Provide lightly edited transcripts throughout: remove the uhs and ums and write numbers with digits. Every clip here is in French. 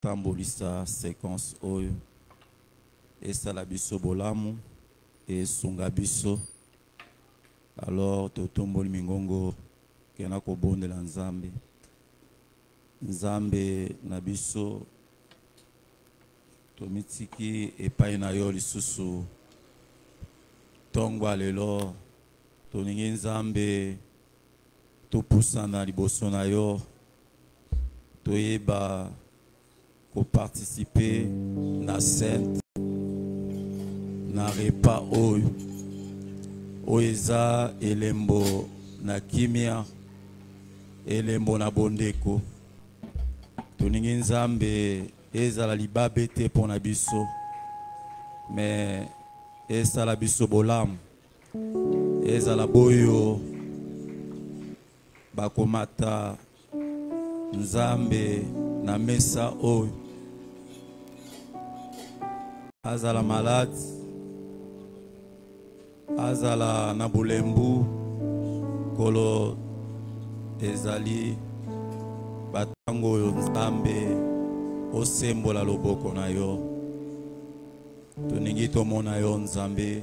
tambolisa séquence oyo esala biso bolamu et sunga biso. Alors totomboli mingongo kena kobondela Nzambe. Nzambe na biso tomitiki epai na yo lisusu tongwa lelo toningi Nzambe topusana liboso na yo toyeba koparticiper na sainte na repas oyo eza elembo na kimia elembo na bondeko toningi Nzambe ezala libabe te pona biso mais esala biso bolamu ezala boyo bakomata Nzambe na mesa oyo azala malade azala na bulembu kolo ezali batango oyo Nzambe osembola loboko na yo toningi tomona yo Nzambe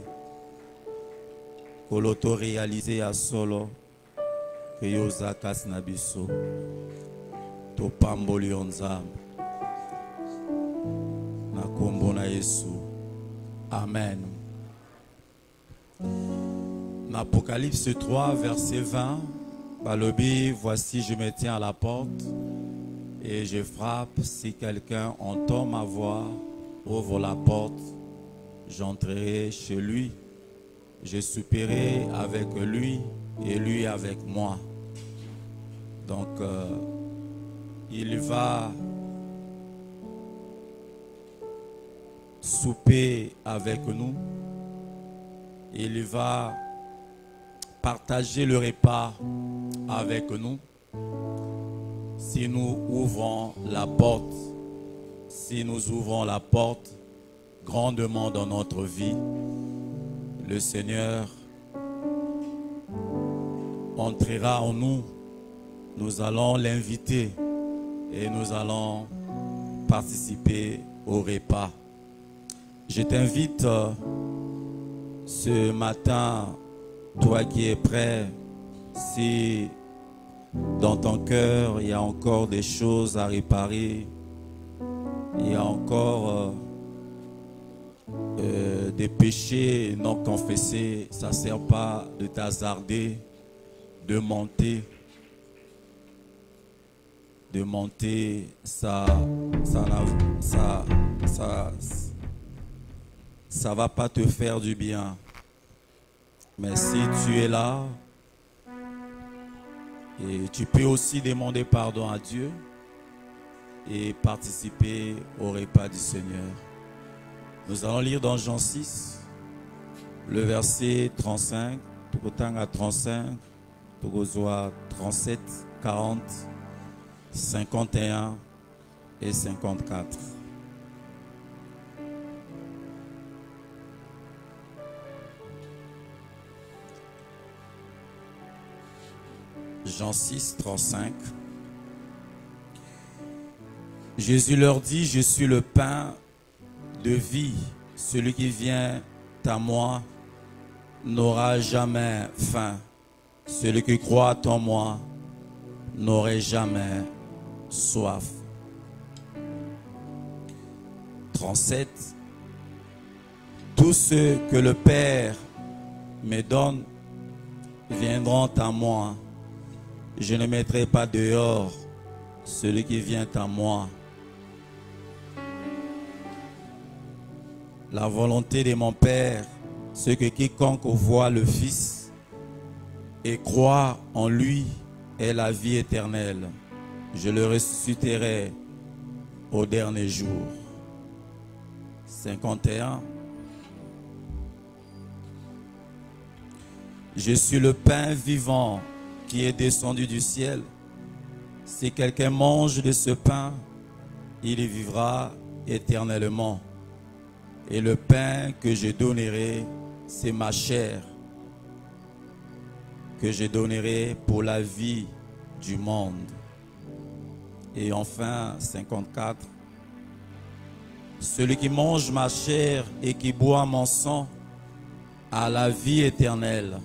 kolo to réaliser ya solo ke yo zakasi na biso topamboli yo Nzambe na kombo na Yesu amen. Apocalypse 3 verset 20 Balobi, voici je me tiens à la porte et je frappe, si quelqu'un entend ma voix, ouvre la porte, j'entrerai chez lui, je souperai avec lui et lui avec moi. Donc il va souper avec nous, il va partager le repas avec nous si nous ouvrons la porte, si nous ouvrons la porte grandement dans notre vie. Le Seigneur entrera en nous, nous allons l'inviter et nous allons participer au repas. Je t'invite ce matin, toi qui es prêt, si dans ton cœur il y a encore des choses à réparer, il y a encore des péchés non confessés, ça ne sert pas de t'hasarder, de monter, ça va pas te faire du bien. Mais si tu es là, et tu peux aussi demander pardon à Dieu et participer au repas du Seigneur. Nous allons lire dans Jean 6, le verset 35, à 35, 37, 40, 51 et 54. Jean 6, 35. Jésus leur dit, je suis le pain de vie. Celui qui vient à moi n'aura jamais faim. Celui qui croit en moi n'aurait jamais soif. 37. Tous ceux que le Père me donne viendront à moi. Je ne mettrai pas dehors celui qui vient à moi. La volonté de mon Père, c'est que quiconque voit le Fils et croit en lui ait la vie éternelle. Je le ressusciterai au dernier jour. 51. Je suis le pain vivant qui est descendu du ciel. Si quelqu'un mange de ce pain, il y vivra éternellement. Et le pain que je donnerai, c'est ma chair, que je donnerai pour la vie du monde. Et enfin, 54, celui qui mange ma chair et qui boit mon sang a la vie éternelle,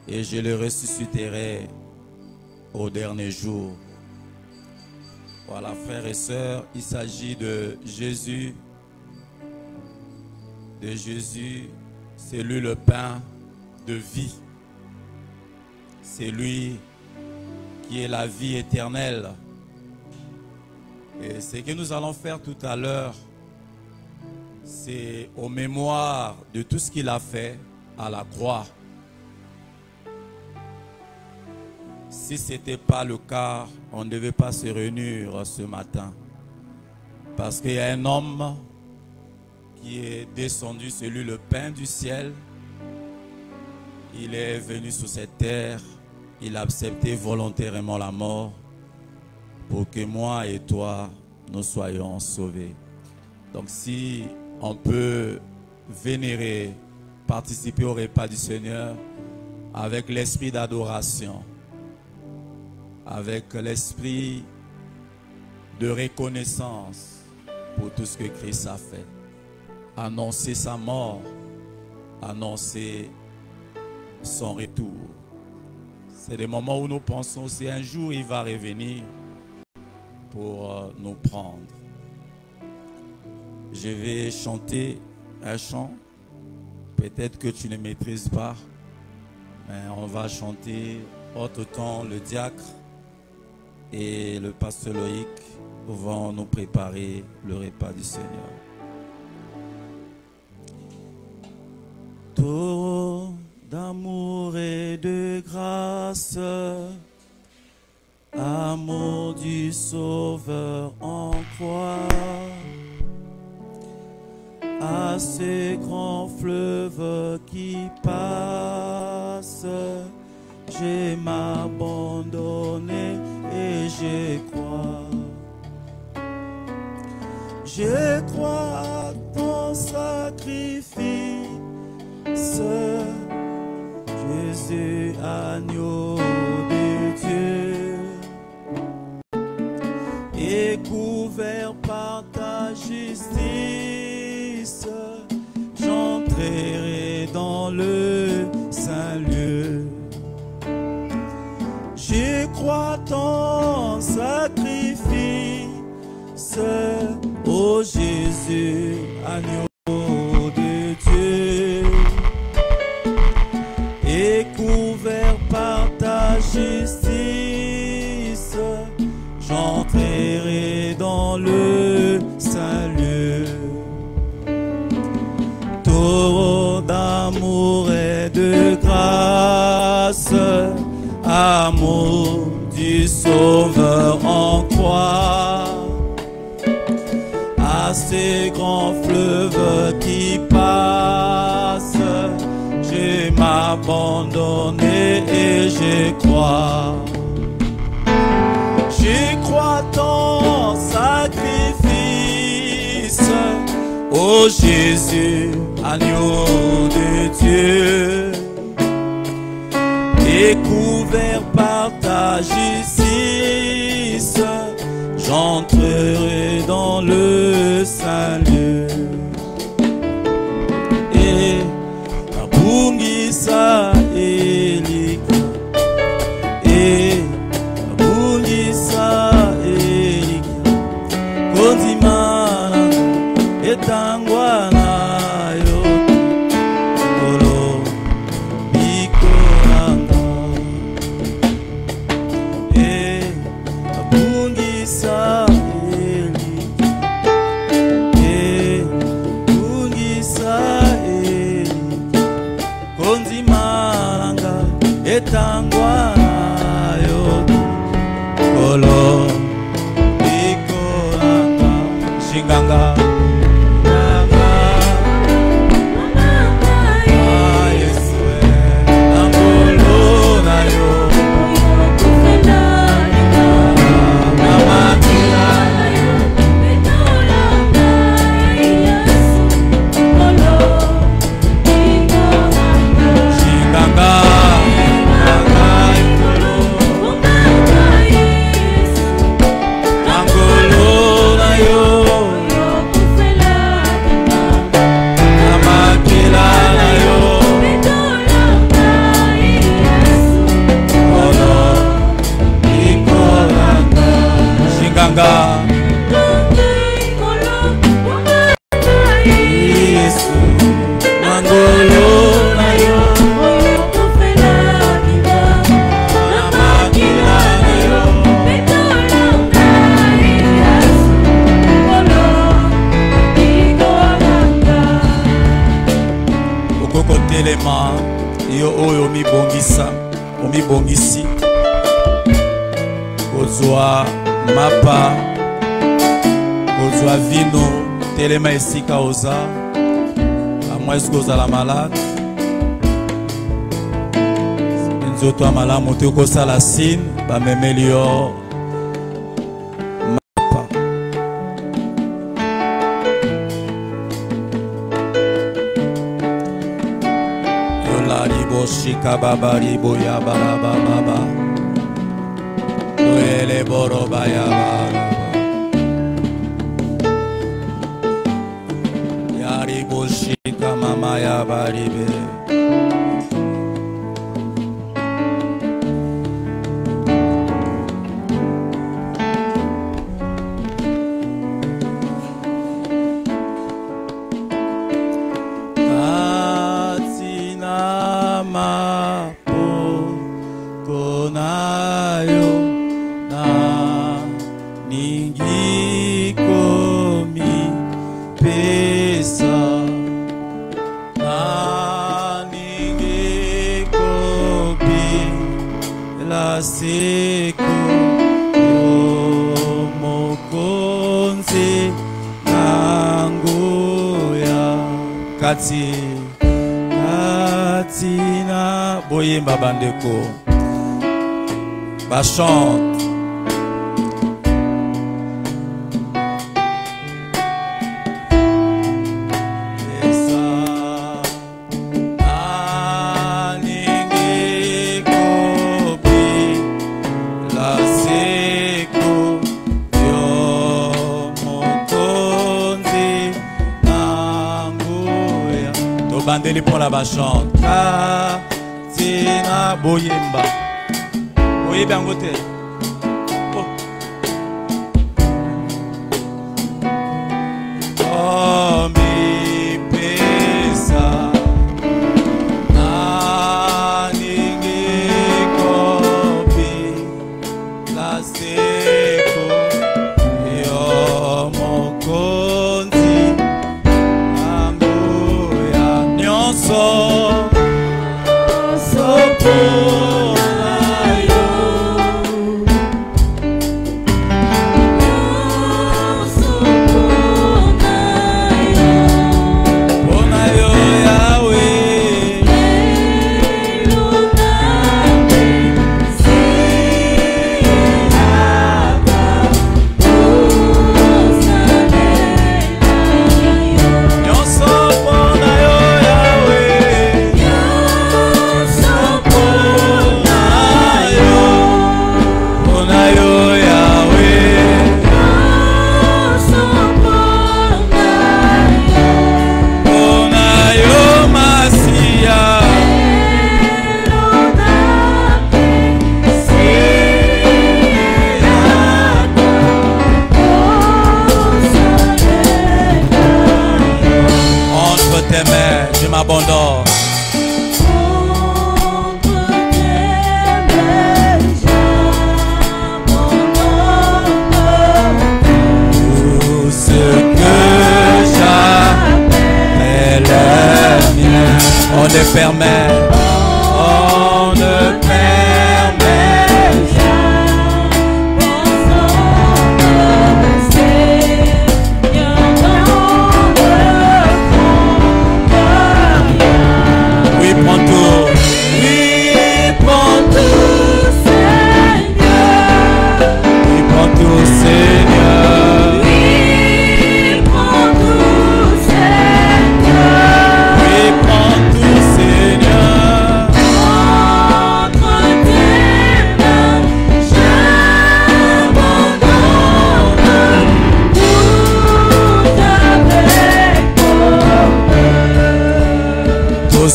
et je le ressusciterai au dernier jour. Voilà, frères et sœurs, il s'agit de Jésus. De Jésus, c'est lui le pain de vie. C'est lui qui est la vie éternelle. Et ce que nous allons faire tout à l'heure, c'est au mémoire de tout ce qu'il a fait à la croix. Si ce n'était pas le cas, on ne devait pas se réunir ce matin. Parce qu'il y a un homme qui est descendu, c'est lui le pain du ciel. Il est venu sur cette terre, il a accepté volontairement la mort pour que moi et toi, nous soyons sauvés. Donc si on peut vénérer, participer au repas du Seigneur avec l'esprit d'adoration, avec l'esprit de reconnaissance pour tout ce que Christ a fait. Annoncer sa mort, annoncer son retour. C'est des moments où nous pensons aussi un jour il va revenir pour nous prendre. Je vais chanter un chant, peut-être que tu ne maîtrises pas, mais on va chanter autre temps. Le diacre et le pasteur Loïc vont nous préparer le repas du Seigneur. Taureau d'amour et de grâce, amour du Sauveur en croix, à ces grands fleuves qui passent, j'ai m'abandonné et je crois. Je crois à ton sacrifice, Jésus, agneau de Dieu, et couvert par ta justice, j'entrerai dans le saint lieu. Je crois ton sacrifice, ô Jésus, agneau de Dieu, et couvert par ta justice, j'entrerai dans le saint lieu. Taureau d'amour et de grâce, amour du Sauveur en croix, à ces grands fleuves qui passent, j'ai m'abandonné et je crois. Je crois ton sacrifice, ô Jésus, agneau de Dieu, et couvert par ta justice, j'entrerai dans le saint lieu. Et Abungisa Elika, et Abungisa Elika, Konzimana etangwana yo olo bikoranga, e Abungisa Elika, e Abungisa Elika, Konzimana etangwana yo olo bikoranga, shinganga. élément yo oyo mi bongisa omi bongisi kozwa mapa kozwa vino telema esika oza amwa eske ozala malade nzoto ya malamu te okosala sine bamemeli yo mapa Shika baba ribo ya baba baba Noele boro baya baba Ya ribo shika mama ya baribe Katina boyemba bandeko bachante bandeli pour la bachante Katina boyemba boyemba ngote oh mi pesa aningi kopi la seko yo mokonzi je m'abandonne. Tout ce que j'appelle le mien, on ne permet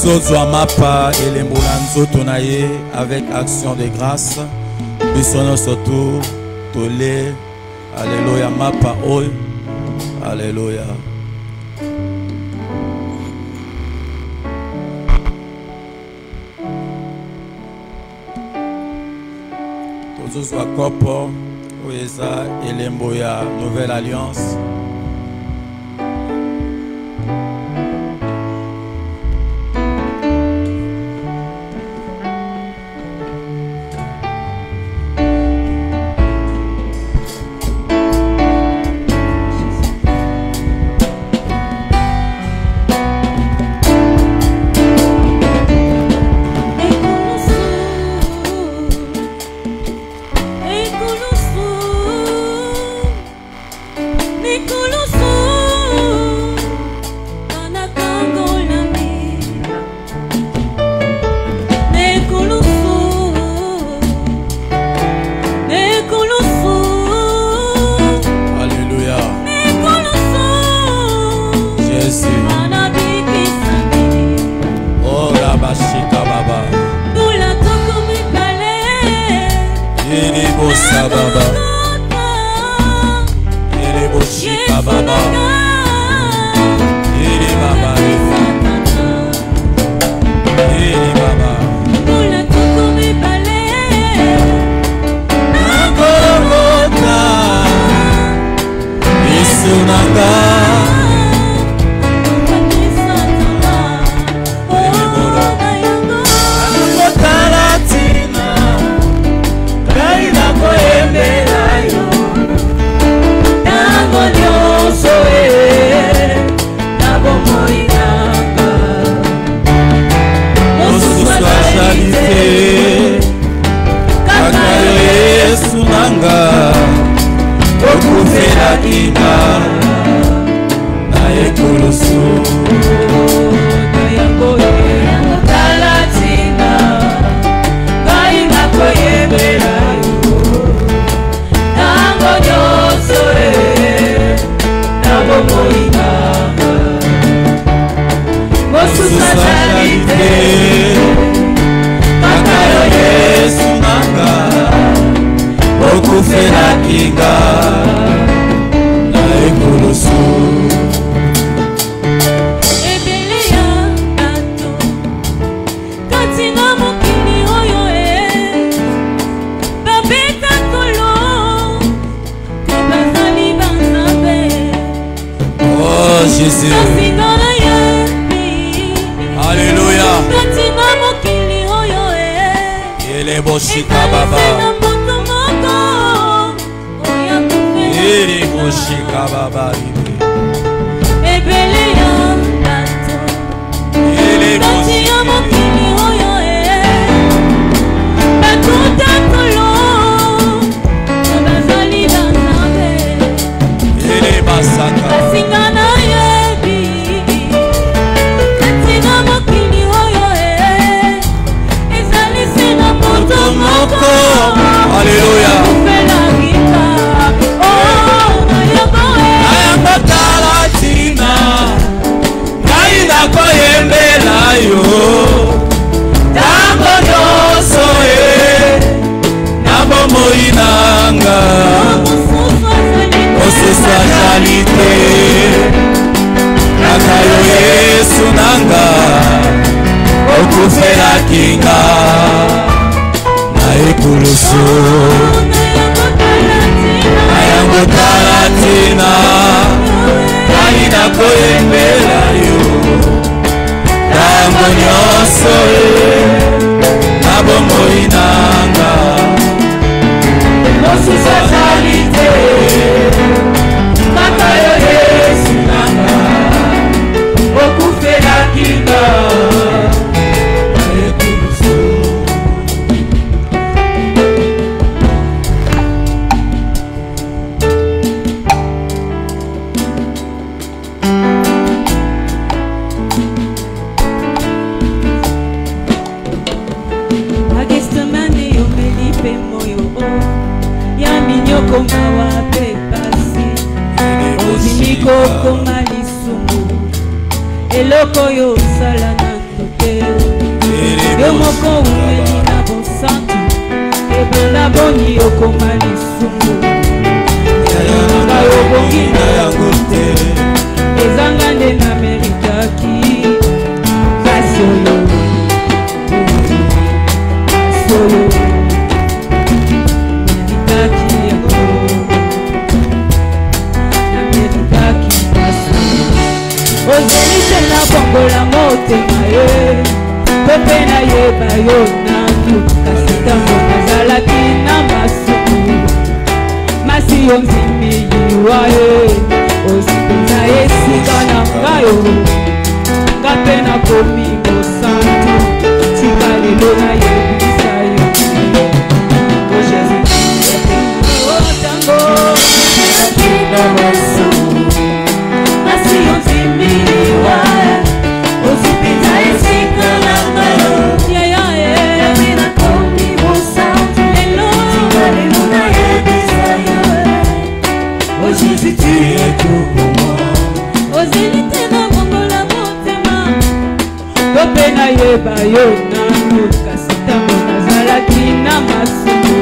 Zozwa mapa elembola nzoto na ye avec action de grâce bisono soto tole alléluia mapa oyo alléluia tozozwa kopo oyo eza elembo ya nouvelle alliance Shika Baba. Ili Baba. Ili Baba. Mula tukumi bale. Nagorogota. Isunanga. Okufera kinga na ekulusu na yangoye talatina kainga koyebela tango nyoso na bomoina mosusa salite kakayo Yesu nanga okufera kinga na ekulusu ebele ya bato katina mokili oyo babeta kolo te bazali banzambe. Oh Jésus, Alléluia. Katina mokili oyo ele boshika Baba. Ele boshika Baba. Ebele ya bato ele katina mokili oyo bakuta kolo te bazali banzambe. ele basaka Basingana yebi katina mokili oyo ezali sena moto moko. Alléluia. Ayambotalatina kaina koyembela yo tango nyonso na bomoi nanga mosusu azali te kaka yo Yesu nanga okufelaki nga na ekulusu ayambotalatina kaina koyembela yo tango nyonso na bomoi nanga mosusu azali te kaka yo Yesu nanga okufelaki nga na ekulusu. Komawa pe pasi ozimiko koma lisumu eloko yo sala na ndote yo moko umeli na bosantu ebanda boni okoma lisumu nga obongi na yango te ezanga nde na meritaki kasi oyo ozelise na bongola motema ye pepe na yeba yo nanu kasi ntango nazalaki na masuku masi yo nzimiliwa ye ozipeza esika na ngayo nga mpe nakomi mosantu tika lelo nayebisa yo o Jésus otango na masuku Jésus, tu es tout pour moi. Ozilite na bongola motema tope na yeba yo nanu kasi ntango nazalaki na masumu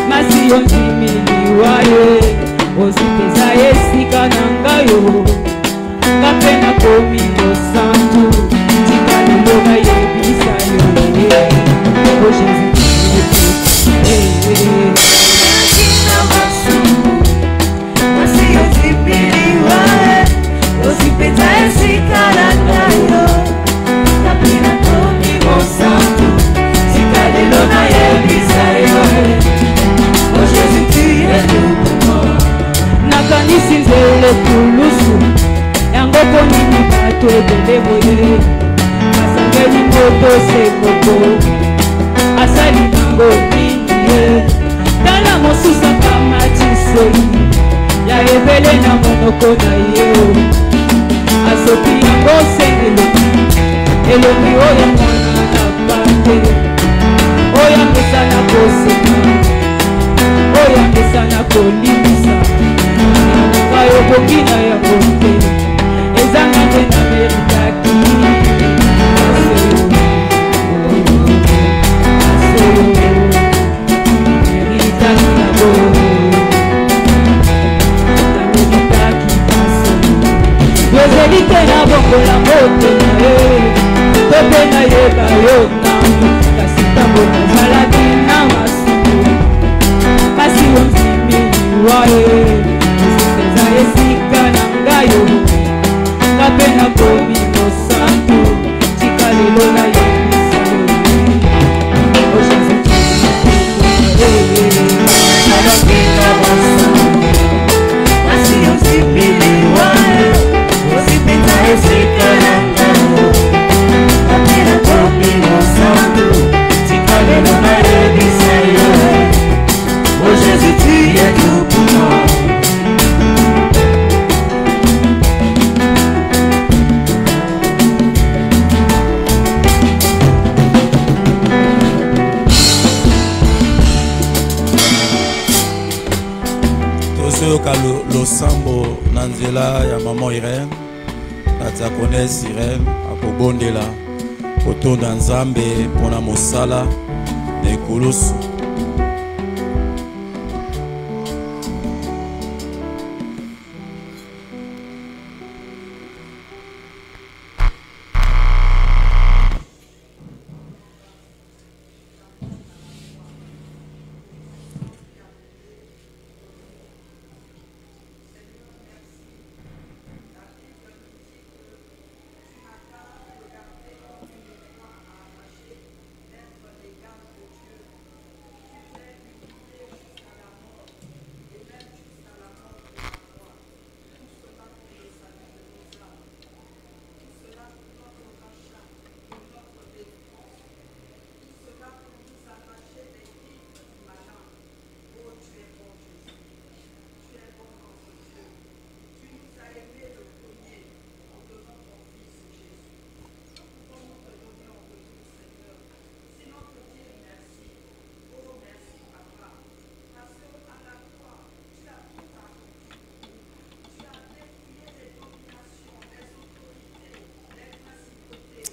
masi yo nzimiliwa ye ozipeza esi yo ngape nakomi losantu tika lelo nayebisa yo o Jésus Kina masumu Masi yozipiliwa Ozipeta esikala nayo Kapina tomi mosantu Tika lelo nayebisa yo O Jésus tu es tout pour moi nakanisi nzele tulusu yango ponini bato ebele boye asangeli moto se moto asali nango nini ye tala mosusu akamatisei ya ebele na monoko na ye asoki yango sengeleki elongi oyo mwana na bate oyo amesana koseka oyo amesana kolimisa oyo bokina ya bote ezanga nde na meritaki meritaki yango meritaki paso yozeli te na bongola motema ye to mpe nayeba yo nango kasi ntango nazalaki na masuku kasi yonzimiliwa ye eza esika na ngai yo ngape nakomi mosantu tika lelo nayebisa yo o Jésus Nakina masumu Masi yozipiliwa Ozipeta esikala nayo Kapina tomi mosantu Tika lelo nayebisa yo O Jésus tu es tout pour moi tozoyoka losambo na nzela ya mama Irene na diaconesse Irene akobondela kotonda Nzambe mpona mosala na ekulusu.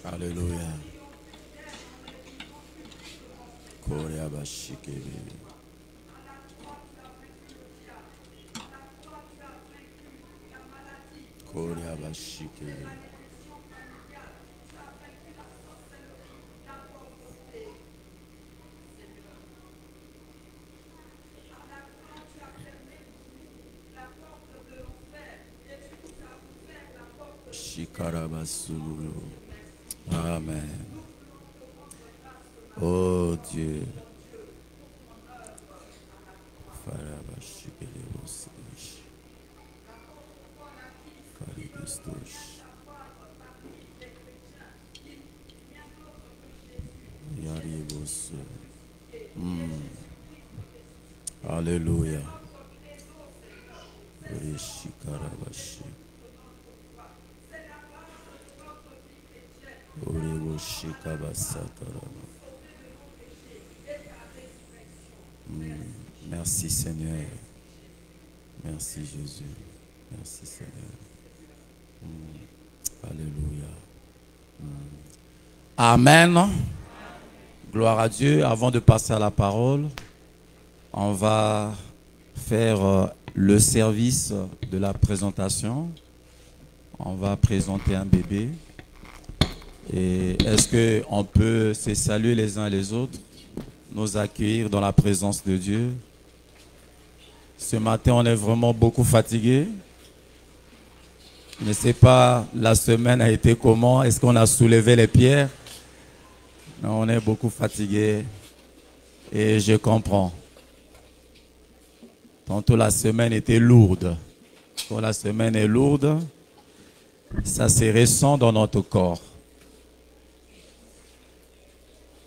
Alléluia. Korea bashikebe. Korea bashikebe. Shikarabasulu. Amen. Oh Dieu. Alléluia. Merci Seigneur. Merci Jésus. Merci Seigneur. Alléluia. Amen. Gloire à Dieu. Avant de passer à la parole, on va faire le service de la présentation. On va présenter un bébé. Et est-ce qu'on peut se saluer les uns les autres, nous accueillir dans la présence de Dieu? Ce matin, on est vraiment beaucoup fatigué. Je ne sais pas, la semaine a été comment? Est-ce qu'on a soulevé les pierres? Non, on est beaucoup fatigué. Et je comprends. Tantôt la semaine était lourde. Quand la semaine est lourde, ça se ressent dans notre corps.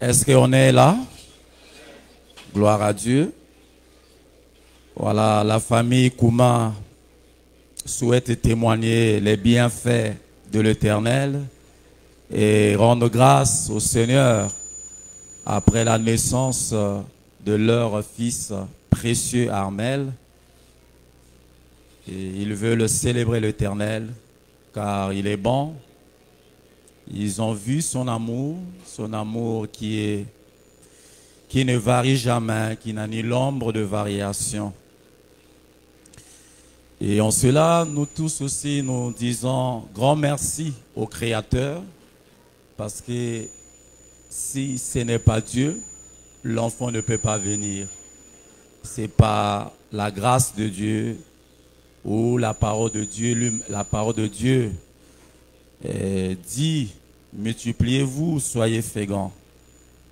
Est-ce qu'on est là? Gloire à Dieu. Voilà, la famille Kouma souhaite témoigner les bienfaits de l'Éternel et rendre grâce au Seigneur après la naissance de leur fils précieux Armel. Et ils veulent célébrer l'Éternel car il est bon. Ils ont vu son amour qui ne varie jamais, qui n'a ni l'ombre de variation. Et en cela, nous tous aussi, nous disons grand merci au Créateur, parce que si ce n'est pas Dieu, l'enfant ne peut pas venir. C'est pas la grâce de Dieu ou la parole de Dieu. La parole de Dieu dit, multipliez-vous, soyez féconds.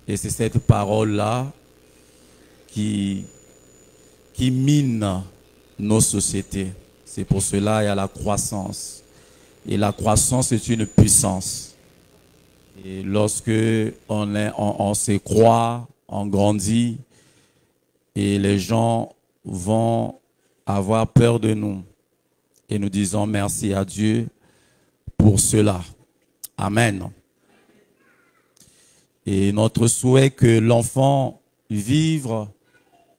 Et c'est cette parole-là qui mine nos sociétés. C'est pour cela qu'il y a la croissance. Et la croissance est une puissance. Et lorsque on se croit, on grandit, et les gens vont avoir peur de nous. Et nous disons merci à Dieu pour cela. Amen. Et notre souhait que l'enfant vive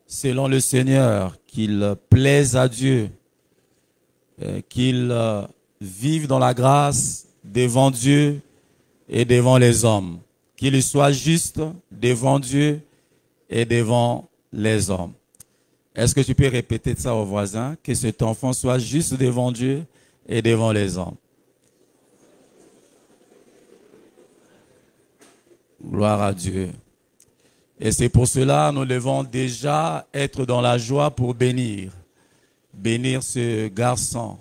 selon le Seigneur, qu'il plaise à Dieu, qu'il vive dans la grâce devant Dieu et devant les hommes, qu'il soit juste devant Dieu et devant les hommes. Est-ce que tu peux répéter ça aux voisins, que cet enfant soit juste devant Dieu et devant les hommes? Gloire à Dieu. Et c'est pour cela que nous devons déjà être dans la joie pour bénir ce garçon,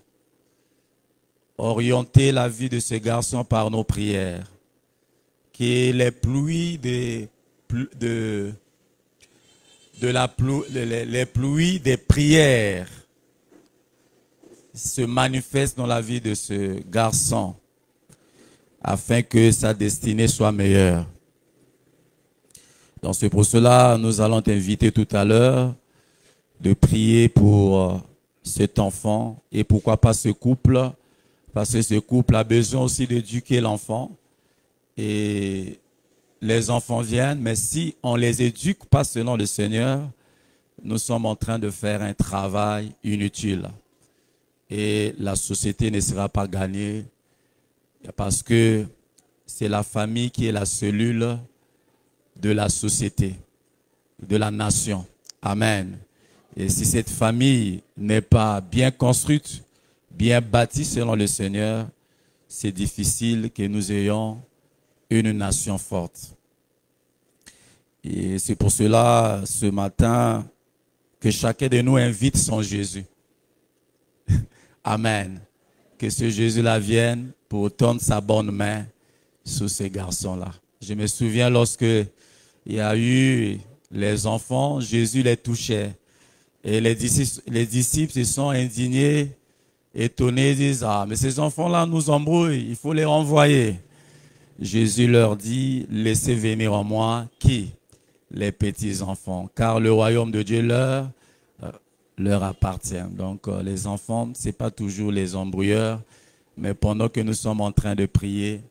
orienter la vie de ce garçon par nos prières, que les pluies les pluies des prières se manifestent dans la vie de ce garçon, afin que sa destinée soit meilleure. Donc c'est pour cela nous allons t'inviter tout à l'heure de prier pour cet enfant et pourquoi pas ce couple, parce que ce couple a besoin aussi d'éduquer l'enfant. Et les enfants viennent, mais si on les éduque pas selon le Seigneur, nous sommes en train de faire un travail inutile. Et la société ne sera pas gagnée parce que c'est la famille qui est la cellule de la société, de la nation. Amen. Et si cette famille n'est pas bien construite, bien bâtie selon le Seigneur, c'est difficile que nous ayons une nation forte. Et c'est pour cela, ce matin, que chacun de nous invite son Jésus. Amen. Que ce Jésus-là vienne pour tendre sa bonne main sur ces garçons-là. Je me souviens lorsque il y a eu les enfants, Jésus les touchait. Et les disciples se sont indignés, étonnés, ils disent, ah, mais ces enfants-là nous embrouillent, il faut les renvoyer. Jésus leur dit, laissez venir en moi, qui? Les petits enfants, car le royaume de Dieu leur appartient. Donc les enfants, ce n'est pas toujours les embrouilleurs, mais pendant que nous sommes en train de prier,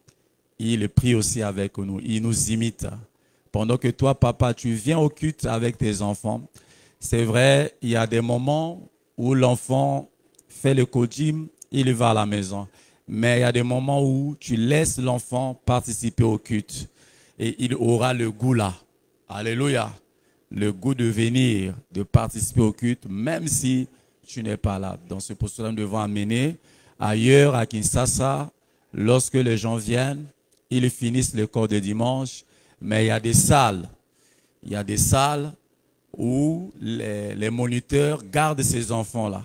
ils prient aussi avec nous, ils nous imitent. Pendant que toi, papa, tu viens au culte avec tes enfants, c'est vrai, il y a des moments où l'enfant fait le kodim, il va à la maison. Mais il y a des moments où tu laisses l'enfant participer au culte et il aura le goût là. Alléluia. Le goût de venir, de participer au culte, même si tu n'es pas là. Donc c'est pour cela que nous devons amener ailleurs à Kinshasa, lorsque les gens viennent, ils finissent le cours de dimanche, mais il y a des salles. Il y a des salles où les moniteurs gardent ces enfants-là.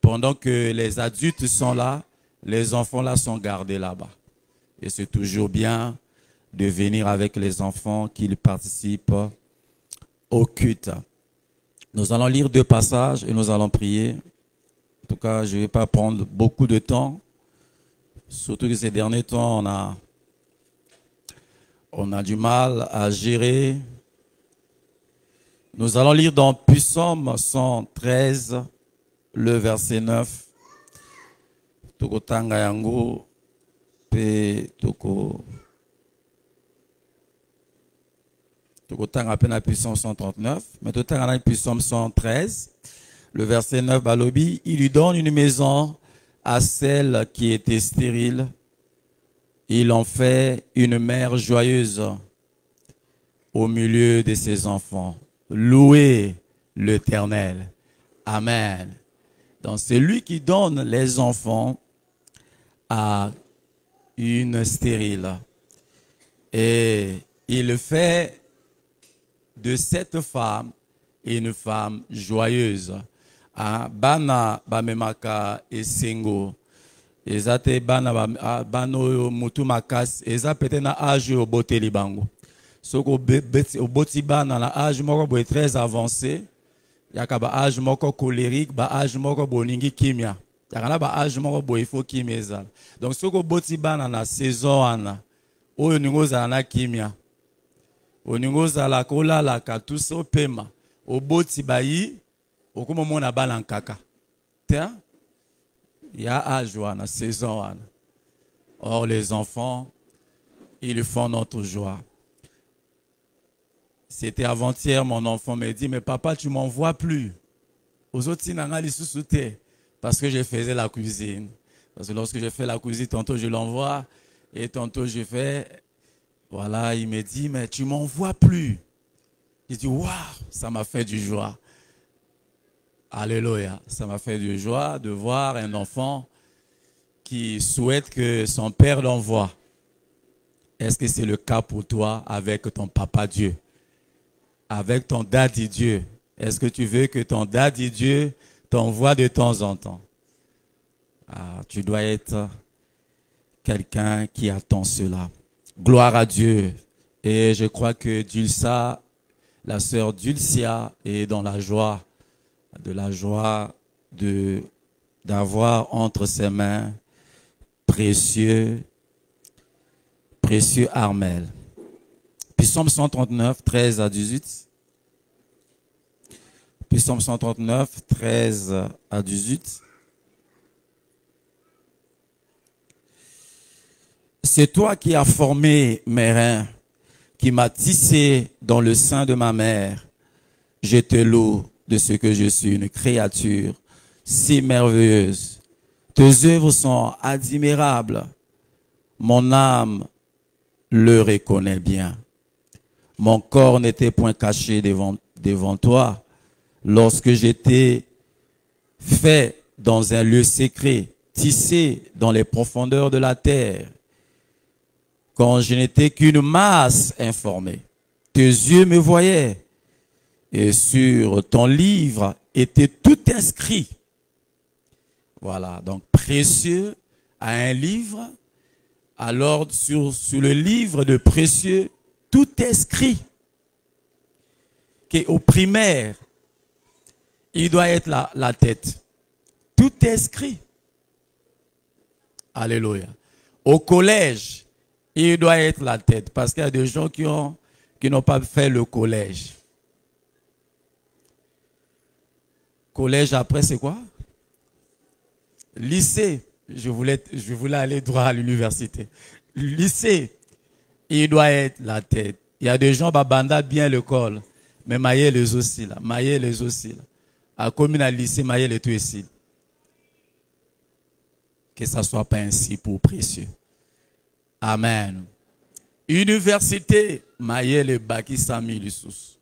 Pendant que les adultes sont là, les enfants-là sont gardés là-bas. Et c'est toujours bien de venir avec les enfants qu'ils participent au culte. Nous allons lire 2 passages et nous allons prier. En tout cas, je ne vais pas prendre beaucoup de temps. Surtout que ces derniers temps, on a du mal à gérer. Nous allons lire dans Psaume 113, le verset 9. Toko tanga yango pe toko tanga pe na Psaume 139, mais toko tanga na Psaume 113, le verset 9 balobi, il lui donne une maison à celle qui était stérile. Il en fait une mère joyeuse au milieu de ses enfants. Louez l'Éternel. Amen. Donc c'est lui qui donne les enfants à une stérile. Et il fait de cette femme une femme joyeuse. Bana bamemaka esengo. Ezate bana bano mutu makas. Eza pete na âge au boteli bango. Soko boti bana na âge moko boye très avancé. Yaka ba âge moko colérique, ba âge moko boningi kimia. Yaka na ba âge moko boye fo kimia ezala. Donc soko boti bana na saison ana. Oyo ningo zala na kimia. Oningo zala kola la katuso pema. Oboti bayi okuma mona bana nkaka. Tiens. Il y a âge wana, saison wana. Or les enfants, ils font notre joie. C'était avant-hier, mon enfant me dit, mais papa, tu m'en vois plus. Aux autres, parce que je faisais la cuisine. Parce que lorsque je fais la cuisine, tantôt je l'envoie et tantôt je fais. Voilà, il me dit, mais tu m'en vois plus. J'ai dit, waouh, ça m'a fait du joie. Alléluia, ça m'a fait du joie de voir un enfant qui souhaite que son père l'envoie. Est-ce que c'est le cas pour toi avec ton papa Dieu? Avec ton daddy Dieu? Est-ce que tu veux que ton daddy Dieu t'envoie de temps en temps? Tu dois être quelqu'un qui attend cela. Gloire à Dieu. Et je crois que Dulcia, la sœur Dulcia, est dans la joie, d'avoir entre ses mains précieux Armel. Psaume 139, 13 à 18. Psaume 139, 13 à 18. C'est toi qui as formé mes reins, qui m'as tissé dans le sein de ma mère. Je te loue de ce que je suis, une créature si merveilleuse. Tes œuvres sont admirables. Mon âme le reconnaît bien. Mon corps n'était point caché devant toi lorsque j'étais fait dans un lieu secret, tissé dans les profondeurs de la terre, quand je n'étais qu'une masse informée. Tes yeux me voyaient. Et sur ton livre était tout inscrit. Voilà, donc précieux à un livre. Alors sur le livre de précieux, tout inscrit. Qu'au primaire, il doit être la tête. Tout inscrit. Alléluia. Au collège, il doit être la tête. Parce qu'il y a des gens qui n'ont pas fait le collège. Collège après, c'est quoi? Lycée. Je voulais aller droit à l'université. Lycée, il doit être la tête. Il y a des gens qui banda bien l'école, mais maillez les aussi là. Maillez les aussi là. À commune à lycée, maillez les tout ici. Que ça soit pas ainsi pour précieux. Amen. Université, maillez les baki 100 000 sous.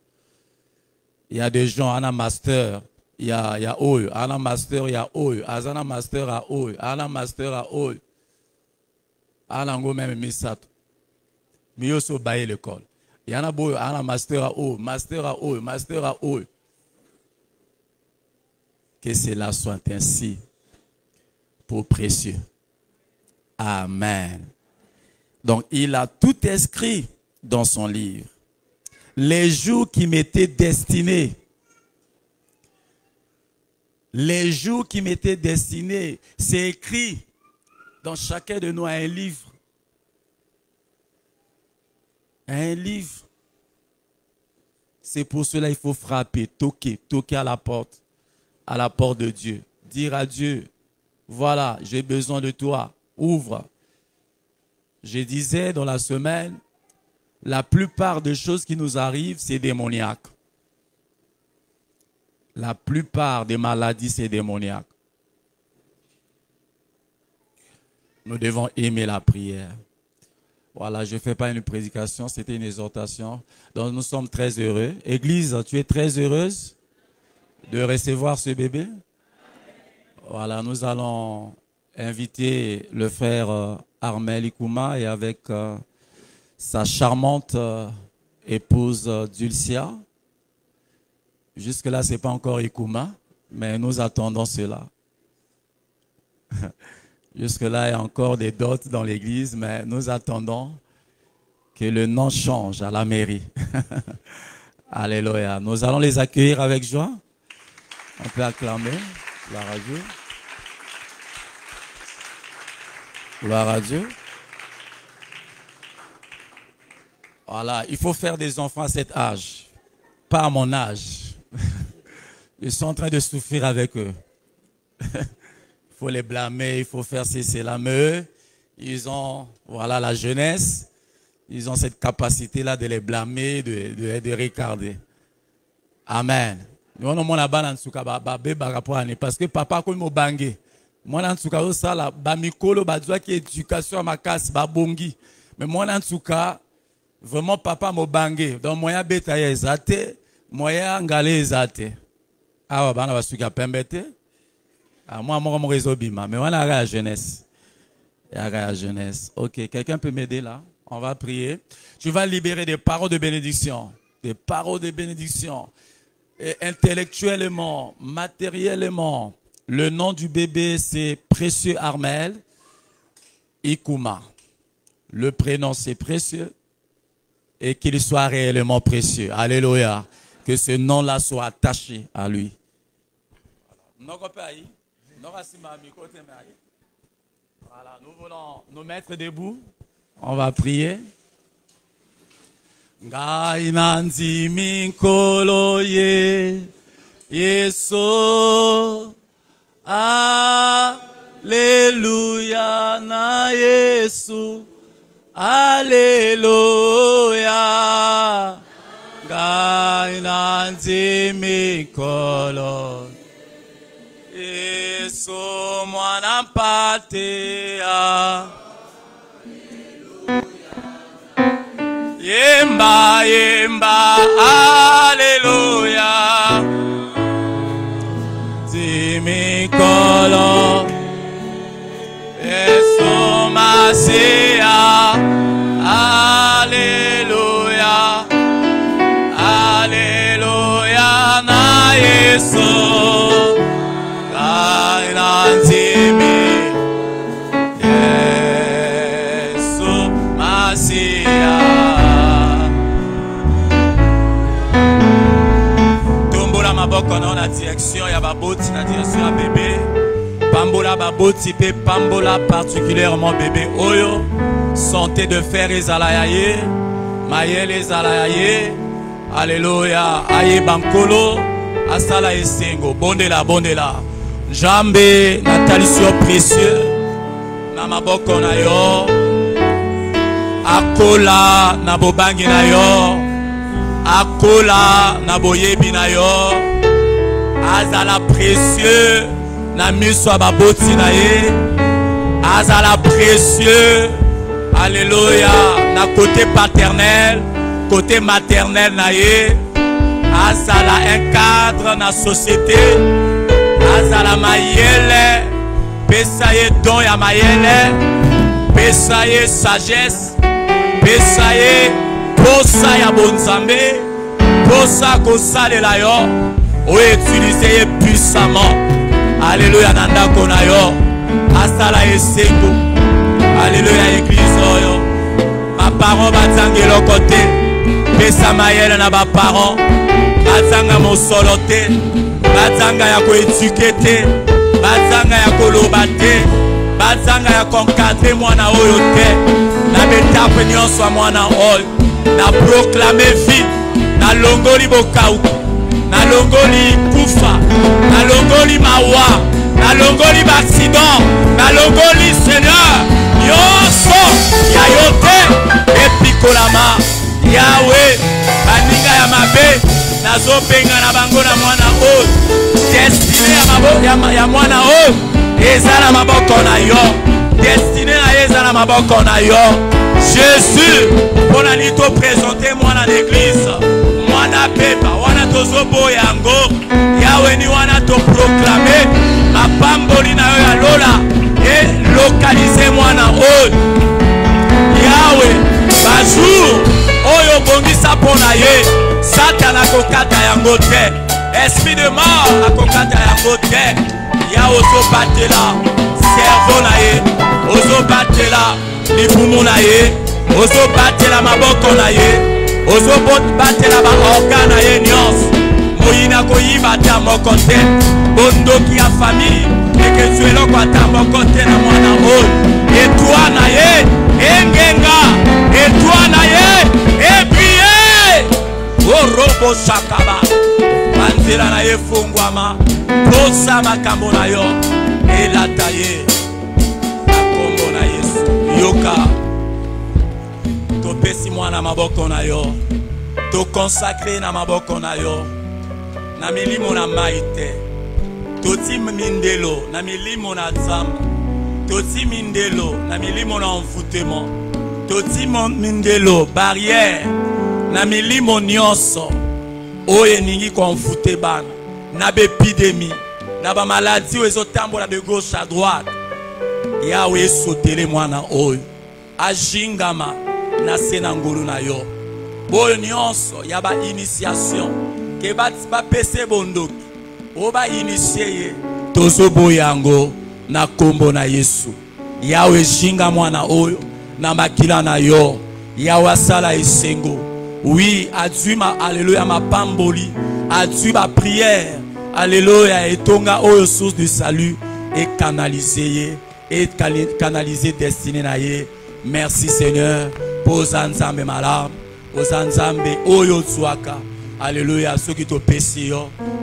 Il y a des gens en a master. il y a oyo, ana master, il y a oyo, azana master à oyo, ana master à oyo. Ana ngo même misato. Miyo so baye l'école. Il y en a boyo, ana master à oyo, master à oyo, master à oyo. Que cela soit ainsi pour précieux. Amen. Donc, il a tout inscrit dans son livre. Les jours qui m'étaient destinés. Les jours qui m'étaient destinés. C'est écrit dans chacun de nous un livre. Un livre. C'est pour cela qu'il faut frapper, toquer à la porte de Dieu. Dire à Dieu, voilà, j'ai besoin de toi, ouvre. Je disais dans la semaine, la plupart des choses qui nous arrivent, c'est démoniaque. La plupart des maladies, c'est démoniaque. Nous devons aimer la prière. Voilà, je ne fais pas une prédication, c'était une exhortation. Donc nous sommes très heureux. Église, tu es très heureuse de recevoir ce bébé? Voilà, nous allons inviter le frère Armel Ikouma et avec sa charmante épouse Dulcia. Jusque-là, ce n'est pas encore Ikouma, mais nous attendons cela. Jusque-là, il y a encore des dots dans l'église, mais nous attendons que le nom change à la mairie. Alléluia. Nous allons les accueillir avec joie. On peut acclamer. Gloire à Dieu. Gloire à Dieu. Voilà, il faut faire des enfants à cet âge. Pas à mon âge. Ils sont en train de souffrir avec eux. Il faut les blâmer, il faut faire cela. Mais eux, ils ont, voilà, la jeunesse. Ils ont cette capacité-là de les blâmer, de regarder. Amen. Parce que papa, comme il bangé. Moi, en tout cas, ça, la bamikolo, badjoua qui éducation à ma casse, babongi. Mais moi, en tout cas, vraiment, papa m'a bangé. Donc, moi, beta ya ezate, moi, ngale ezate. Ah, bah, on va suka pembete. Ah, moi, mon réseau bima. Mais on a la jeunesse. Il y a la jeunesse. Ok, quelqu'un peut m'aider là? On va prier. Tu vas libérer des paroles de bénédiction. Des paroles de bénédiction. Et intellectuellement, matériellement, le nom du bébé, c'est Précieux Armel Ikouma. Le prénom, c'est Précieux. Et qu'il soit réellement précieux. Alléluia. Que ce nom-là soit attaché à lui. Voilà, nous voulons nous mettre debout. On va prier. Ngai nanzi minkolo ye Yeso. Alléluia na Yesu. Alléluia. Ngai nanzi minkolo Yesu mwana mpatea. Yemba, yemba, alléluia. Dimikolo, Yesu Masia, alléluia, alléluia na Yesu, kainanzimi, Yesu Masia. Maboko na la direction ya baboti na direction ya bébé pambola baboti pe pambola particulièrement bébé oyo santé de fer ezala yaye mayele ezala yaye alléluia aye bankolo asala esengo bondela bondela jambe na talisio précieux na maboko na yo akola na bobangi na yo akola na boyebi na yo azala précieux na miso ya baboti na ye azala précieux alléluia na côté paternel côté maternel na ye azala un cadre na société, azala mayele, pesa ye don ya mayele, pesa ye sagesse, pesa ye posa ya bonzambe, posa kosalela yo, o utiliser ye puissamment. Alléluia nandako na yo, asala esengo. Alléluia église oyo. Ma parent batangelo côté, pesa mayele na ba parent, batanga mosolo te, batanga ya ko éduquer te, batanga ya ko loba te, batanga ya konkadrer mwana oyo te, na betape nyonso mwana oyo, na proclamer vie, na longoli bokauku, na longoli kufa, na longoli mawa, na longoli accident, na longoli Seigneur, yonso ya yote, epikolama, Yahweh, baninga ya mabe, nazopenga na bango na mwana oyo, destine ya mwana oyo, ezala maboko na yo, destine na ezala maboko na yo. Jésus, pour aller te présenter moi dans l'église, moi na pepa, wana tozobo yango, Yahweh ni wana to proclamer, ma pamboli na yo ya lola, et localiser moi na ol. Yahweh, bajour, oyo bongisa pona ye, Satan akokata yango te, esprit de mort akokata yango te, ya ozo batela, cerveau na ye, ozo batela, libumu na ye, ozo batela maboko na ye, ozo batela ba organe na ye nyonso, moyina koyiba ta moko te, bondoki ya famille, eke zueloko ata moko te na mwana oyo, etwa na ye, engenga, etwa na ye, ebriye, orobo shakaba, banzela na ye fungwama, posa makambo na yo, elata ye, na kombo na Yesu, yoka, topesi mwana maboko na yo, to consacrer na maboko na yo, na milimo na maite, toti mindelo na milimo na zamba, toti mindelo na milimo na envoûtement, toti mindelo barrière na milimo nyonso, oye ningi konfute bana, na bépidémie, na ba maladie ou ezotambola de gauche à droite, Yahweh sotele mwana oyo, ajingama, na senanguru na yo, boyo nyonso ya ba initiation, ke ba pese bondoki, o ba initié tozo boyango na kombo na Yesu, Yahweh jinga mwana oyo, na makila na yo, Yahweh asala esengo, oui, adieu ma alléluia ma pamboli, adieu ma prière, alléluia, et tonga oyo source du salut, et canaliser destiné na ye. Merci Seigneur, pour Zanzambe malam, pour Zanzambe oyo tswaka, alléluia, ceux qui te péché,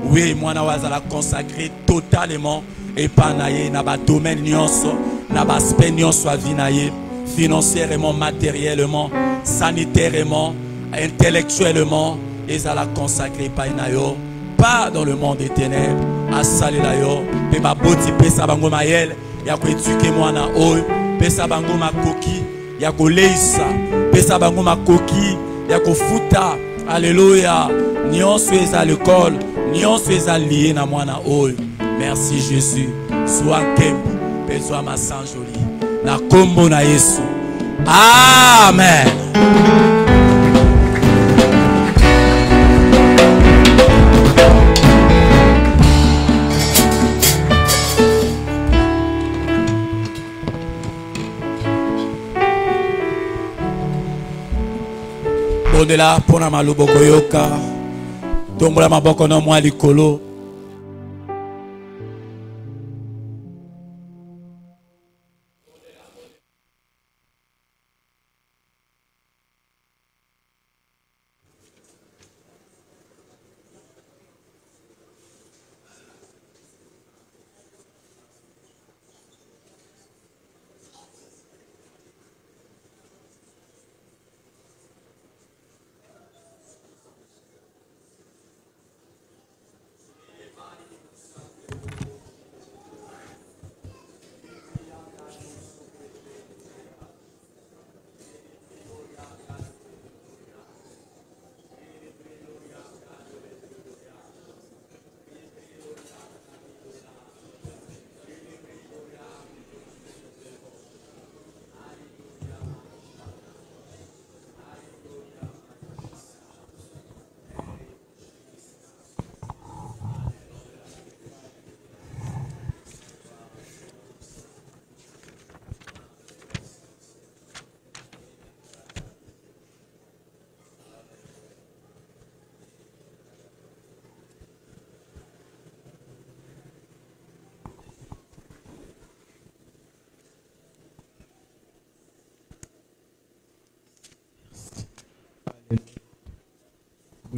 oui, moi na wazala consacré totalement, et pas na ye, na ba domaine nyonso, na ba aspect nyonso a vie na ye, financièrement, matériellement, sanitairement, intellectuellement, et à la consacrer pas na yo, pas dans le monde des ténèbres, à saler la yo, et ba boti pesa bango mayel, ya ko éduquer moi na oyo, pesa bango ma koki, ya ko leisa, pesa bango ma koki, ya ko futa, alléluia, nyonso eza l'école, nyonso eza lié na moi na oyo. Merci Jésus, sois kembu, besoin ma sang joli, na kombo na Yesu. Amen. Bondela pona maluboko yoka, tombola maboko na mwa likolo.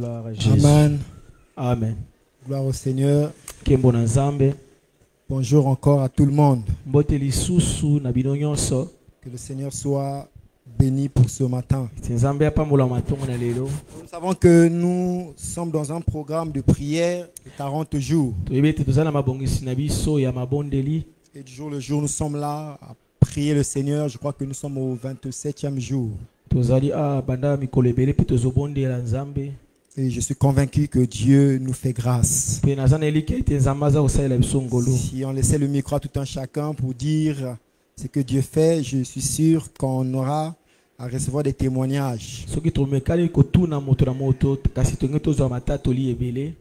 Gloire à Jésus. Amen. Amen. Gloire au Seigneur. Kembo na Nzambe. Bonjour encore à tout le monde. Mbote lisusu na bino nyonso. Que le Seigneur soit béni pour ce matin. Nzambe apambola matongo na lelo. Nous savons que nous sommes dans un programme de prière de 40 jours. Toyebete tozala mabongisi na biso ya mabondeli. Et du jour le jour, nous sommes là à prier le Seigneur. Je crois que nous sommes au 27e jour. Tozali banda mikolo ebele pe tozobondela Nzambe. Et je suis convaincu que Dieu nous fait grâce. Pe nazana eliki ete Nzambe aza kosalela biso ngolo. Si on laissait le micro à tout un chacun pour dire ce que Dieu fait, je suis sûr qu'on aura à recevoir des témoignages. Soki tomekali kotuna moto na moto kasi tonge tozwa matatoli ebele.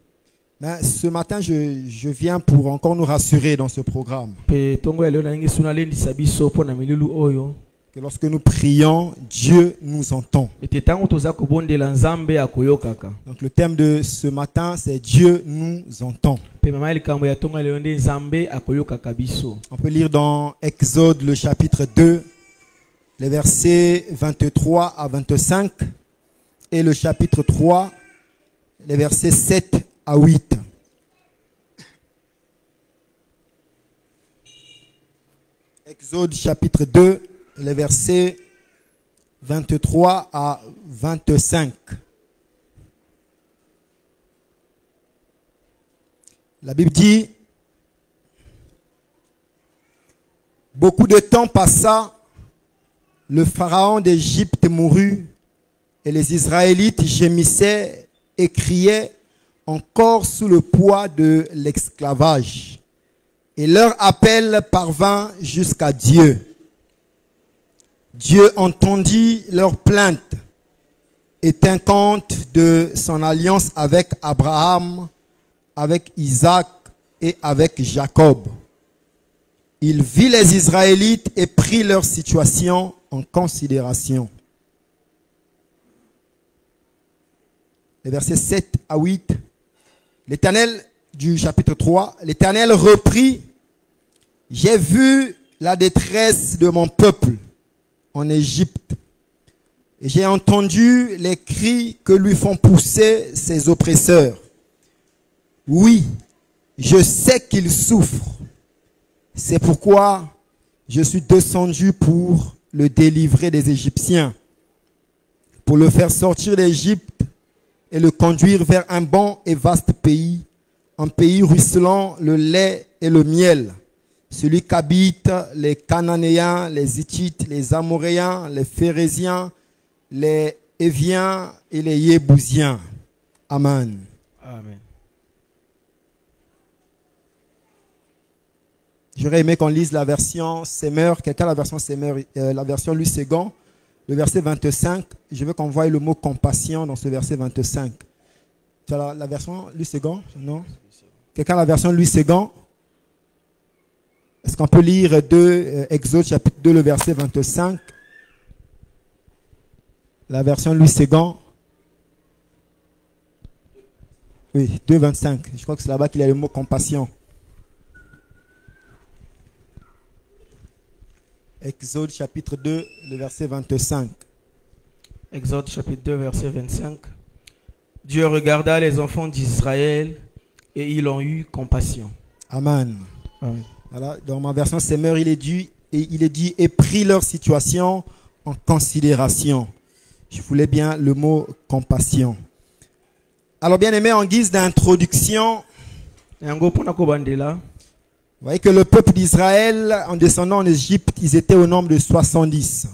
Mais ce matin, je viens pour encore nous rassurer dans ce programme. Pe tongo eleo na ngi suna lendisa biso po na milulu oyo. Que lorsque nous prions, Dieu nous entend. Ete tango toza kobondela Nzambe akoyokaka. Donc le thème de ce matin, c'est Dieu nous entend. Pe mama likambo ya tongo eleo nde Nzambe akoyokaka biso. On peut lire dans Exode le chapitre 2, les versets 23 à 25, et le chapitre 3, les versets 7 à 8. Exode chapitre 2, les versets 23 à 25. La Bible dit, beaucoup de temps passa, le pharaon d'Égypte mourut, et les Israélites gémissaient et criaient encore sous le poids de l'esclavage. Et leur appel parvint jusqu'à Dieu. Dieu entendit leurs plaintes et tint compte de son alliance avec Abraham, avec Isaac et avec Jacob. Il vit les Israélites et prit leur situation en considération. Les versets 7 à 8. L'Éternel, du chapitre 3, l'Éternel reprit, « J'ai vu la détresse de mon peuple en Égypte, et j'ai entendu les cris que lui font pousser ses oppresseurs. Oui, je sais qu'il souffre. C'est pourquoi je suis descendu pour le délivrer des Égyptiens, pour le faire sortir d'Égypte et le conduire vers un bon et vaste pays, un pays ruisselant le lait et le miel, celui qu'habitent les Cananéens, les Hittites, les Amoréens, les Phérésiens, les Éviens et les Yébousiens. Amen. Amen. J'aurais aimé qu'on lise la version Semeur. Quelqu'un a la version Semeur, la version Louis II, le verset 25. Je veux qu'on voie le mot compassion dans ce verset 25. Tu as la version Louis II? Non? Quelqu'un a la version Louis II? Est-ce qu'on peut lire Exode chapitre 2, le verset 25? La version Louis II. Oui, 2, 25. Je crois que c'est là-bas qu'il y a le mot compassion. Exode chapitre 2, le verset 25. Exode chapitre 2, verset 25. Dieu regarda les enfants d'Israël et ils ont eu compassion. Amen. Amen. Voilà, dans ma version Semeur, il est dit, et prit leur situation en considération. Je voulais bien le mot compassion. Alors, bien aimé, en guise d'introduction, vous voyez que le peuple d'Israël, en descendant en Égypte, ils étaient au nombre de 70.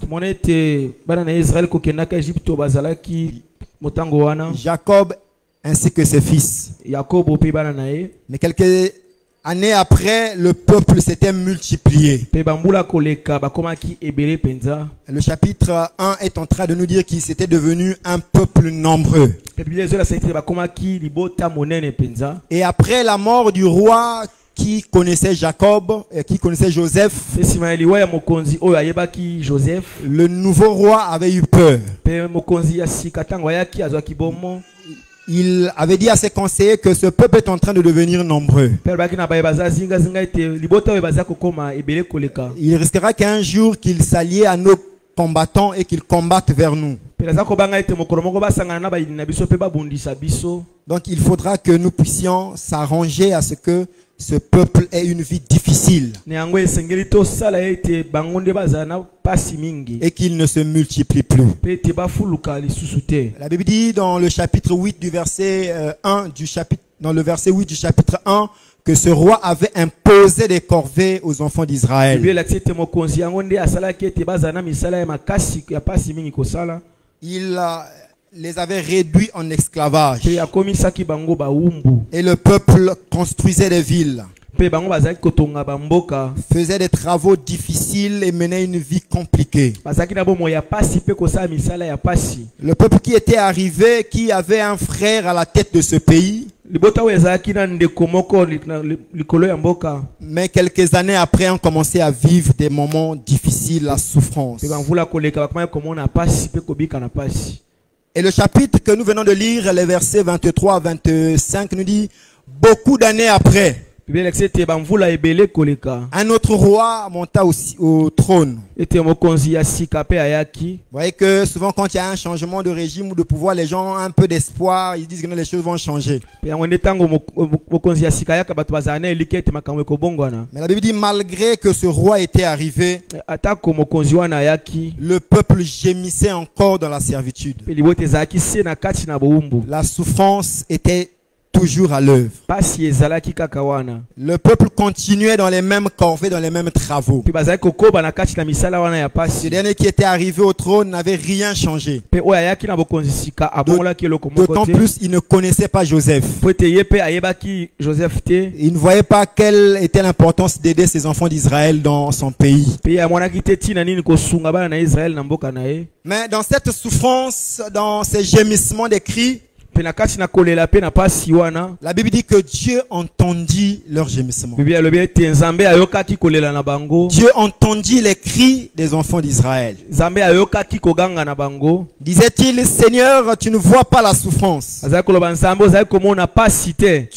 Jacob ainsi que ses fils. Mais quelques années après, le peuple s'était multiplié. Le chapitre 1 est en train de nous dire qu'il s'était devenu un peuple nombreux. Et après la mort du roi qui connaissait Jacob et qui connaissait Joseph, le nouveau roi avait eu peur. Il avait dit à ses conseillers que ce peuple est en train de devenir nombreux. Il risquera qu'un jour qu'ils s'allient à nos combattants et qu'ils combattent vers nous. Donc il faudra que nous puissions s'arranger à ce que ce peuple ait une vie difficile et qu'il ne se multiplie plus. La Bible dit dans le chapitre 8 du verset 1 dans le verset 8 du chapitre 1 que ce roi avait imposé des corvées aux enfants d'Israël. Il les avait réduits en esclavage. Et le peuple construisait des villes, faisait des travaux difficiles et menait une vie compliquée. Le peuple qui était arrivé, qui avait un frère à la tête de ce pays, mais quelques années après ont commencé à vivre des moments difficiles, la souffrance. Et le chapitre que nous venons de lire, les versets 23 à 25, nous dit, beaucoup d'années après, un autre roi monta au trône. Vous voyez que souvent quand il y a un changement de régime ou de pouvoir, les gens ont un peu d'espoir, ils disent que les choses vont changer. Mais la Bible dit, malgré que ce roi était arrivé, le peuple gémissait encore dans la servitude. La souffrance était toujours à l'œuvre. Le peuple continuait dans les mêmes corvées, dans les mêmes travaux. Ce dernier qui était arrivé au trône n'avait rien changé. D'autant plus, il ne connaissait pas Joseph. Il ne voyait pas quelle était l'importance d'aider ses enfants d'Israël dans son pays. Mais dans cette souffrance, dans ces gémissements des cris, la Bible dit que Dieu entendit leurs gémissements. Dieu entendit les cris des enfants d'Israël. Disait-il, Seigneur, tu ne vois pas la souffrance. Tu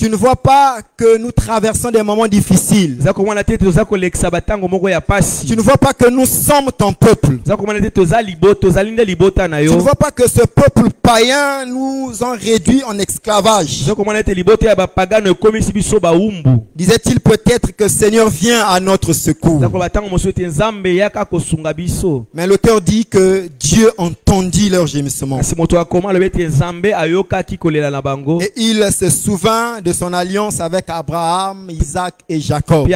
ne vois pas que nous traversons des moments difficiles. Tu ne vois pas que nous sommes ton peuple. Tu ne vois pas que ce peuple païen nous en réduit en esclavage. Disait-il peut-être que Seigneur vient à notre secours. Mais l'auteur dit que Dieu entendit leurs gémissements. Et il se souvint de son alliance avec Abraham, Isaac et Jacob.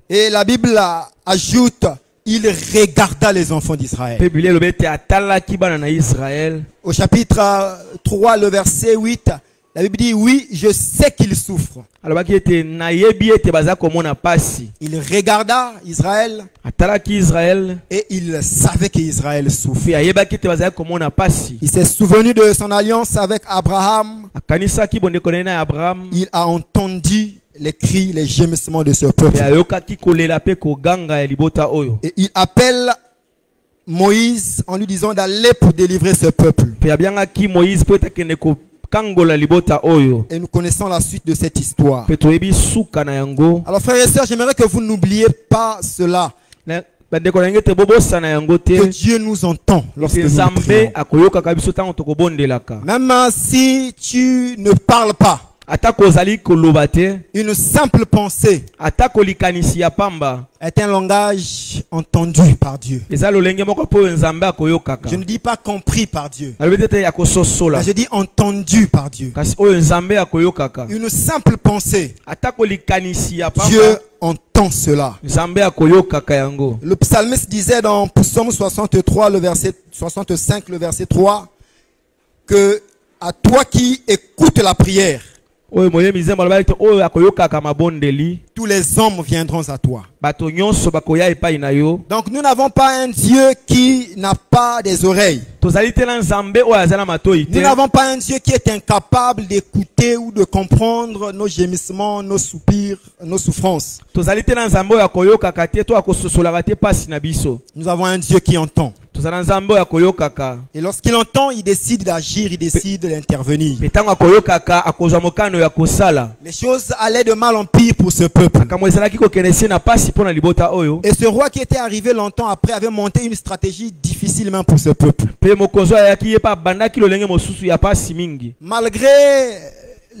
Et la Bible ajoute, il regarda les enfants d'Israël. Au chapitre 3, le verset 8, la Bible dit, oui, je sais qu'ils souffrent. Il regarda Israël et il savait qu'Israël souffre. Il s'est souvenu de son alliance avec Abraham. Il a entendu les cris, les gémissements de ce peuple. Et il appelle Moïse en lui disant d'aller pour délivrer ce peuple. Et nous connaissons la suite de cette histoire. Alors frères et sœurs, j'aimerais que vous n'oubliez pas cela. Que Dieu nous entend lorsque nous prions. Même si tu ne parles pas, une simple pensée est un langage entendu par Dieu. Je ne dis pas compris par Dieu, mais je dis entendu par Dieu. Une simple pensée, Dieu entend cela. Le psalmiste disait dans Psaume 63, le verset 65, le verset 3, que à toi qui écoutes la prière, tous les hommes viendront à toi. Donc nous n'avons pas un Dieu qui n'a pas des oreilles. Nous n'avons pas un Dieu qui est incapable d'écouter ou de comprendre nos gémissements, nos soupirs, nos souffrances. Nous avons un Dieu qui entend. tozala nzambe oyo akoyokaka Et lorsqu'il entend, il décide d'agir, il décide d'intervenir. mpe ntango akoyokaka akozwa mokano ya kosala Les choses allaient de mal en pire pour ce peuple. makambo ezalaki kokende se na pasi mpo na libota oyo Et ce roi qui était arrivé longtemps après avait monté une stratégie difficile même pour ce peuple. mpe mokonzi oyo ayaki ye mpe abandaki lolenge mosusu ya pasi mingi. Malgré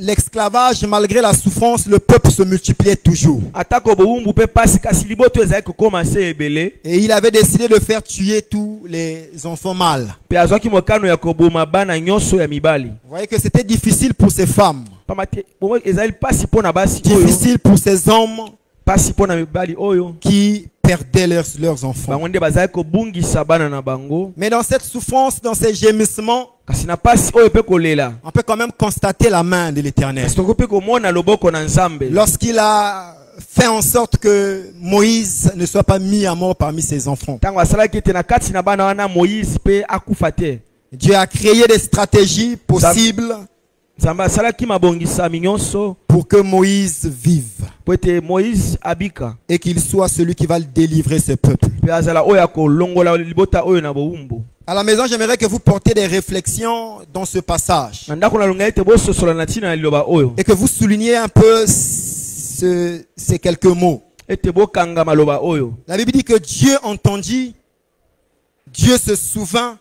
l'esclavage, malgré la souffrance, le peuple se multipliait toujours. atako bowumbu mpe pasi kasi liboto ezalaki kokoma se ebele Et il avait décidé de faire tuer tous les enfants mâles. mpe azwaki mokano ya koboma bana nyonso ya mibali. Vous voyez que c'était difficile pour ces femmes, pamba te bongo ezali pasi mpo na basi oyo difficile pour ces hommes pasi mpo na mibali oyo qui perdaient leurs enfants. bango nde bazalaki kobungisa bana na bango. Mais dans cette souffrance, dans ces gémissements, kasi na pasi oyo mpe kolela on peut quand même constater la main de l'Éternel. kasi toko mpe komona loboko na nzambe Lorsqu'il a fait en sorte que Moïse ne soit pas mis à mort parmi ses enfants, ntango asalaki ete na kati na bana wana moïse mpe akufa te Dieu a créé des stratégies possibles nzambe asalaki mabongisami nyonso pour que Moïse vive mpo ete moïse abika et qu'il soit celui qui va délivrer ce peuple. mpe azala oyo akolongola libota oyo na bowumbu. À la maison, j'aimerais que vous portiez des réflexions dans ce passage na ndako nalonga ete bososola na ntina na liloba oyo et que vous souligniez un peu ces quelques mots. ete bokanga maloba oyo. La Bible dit que Dieu entendit, Dieu se souvint,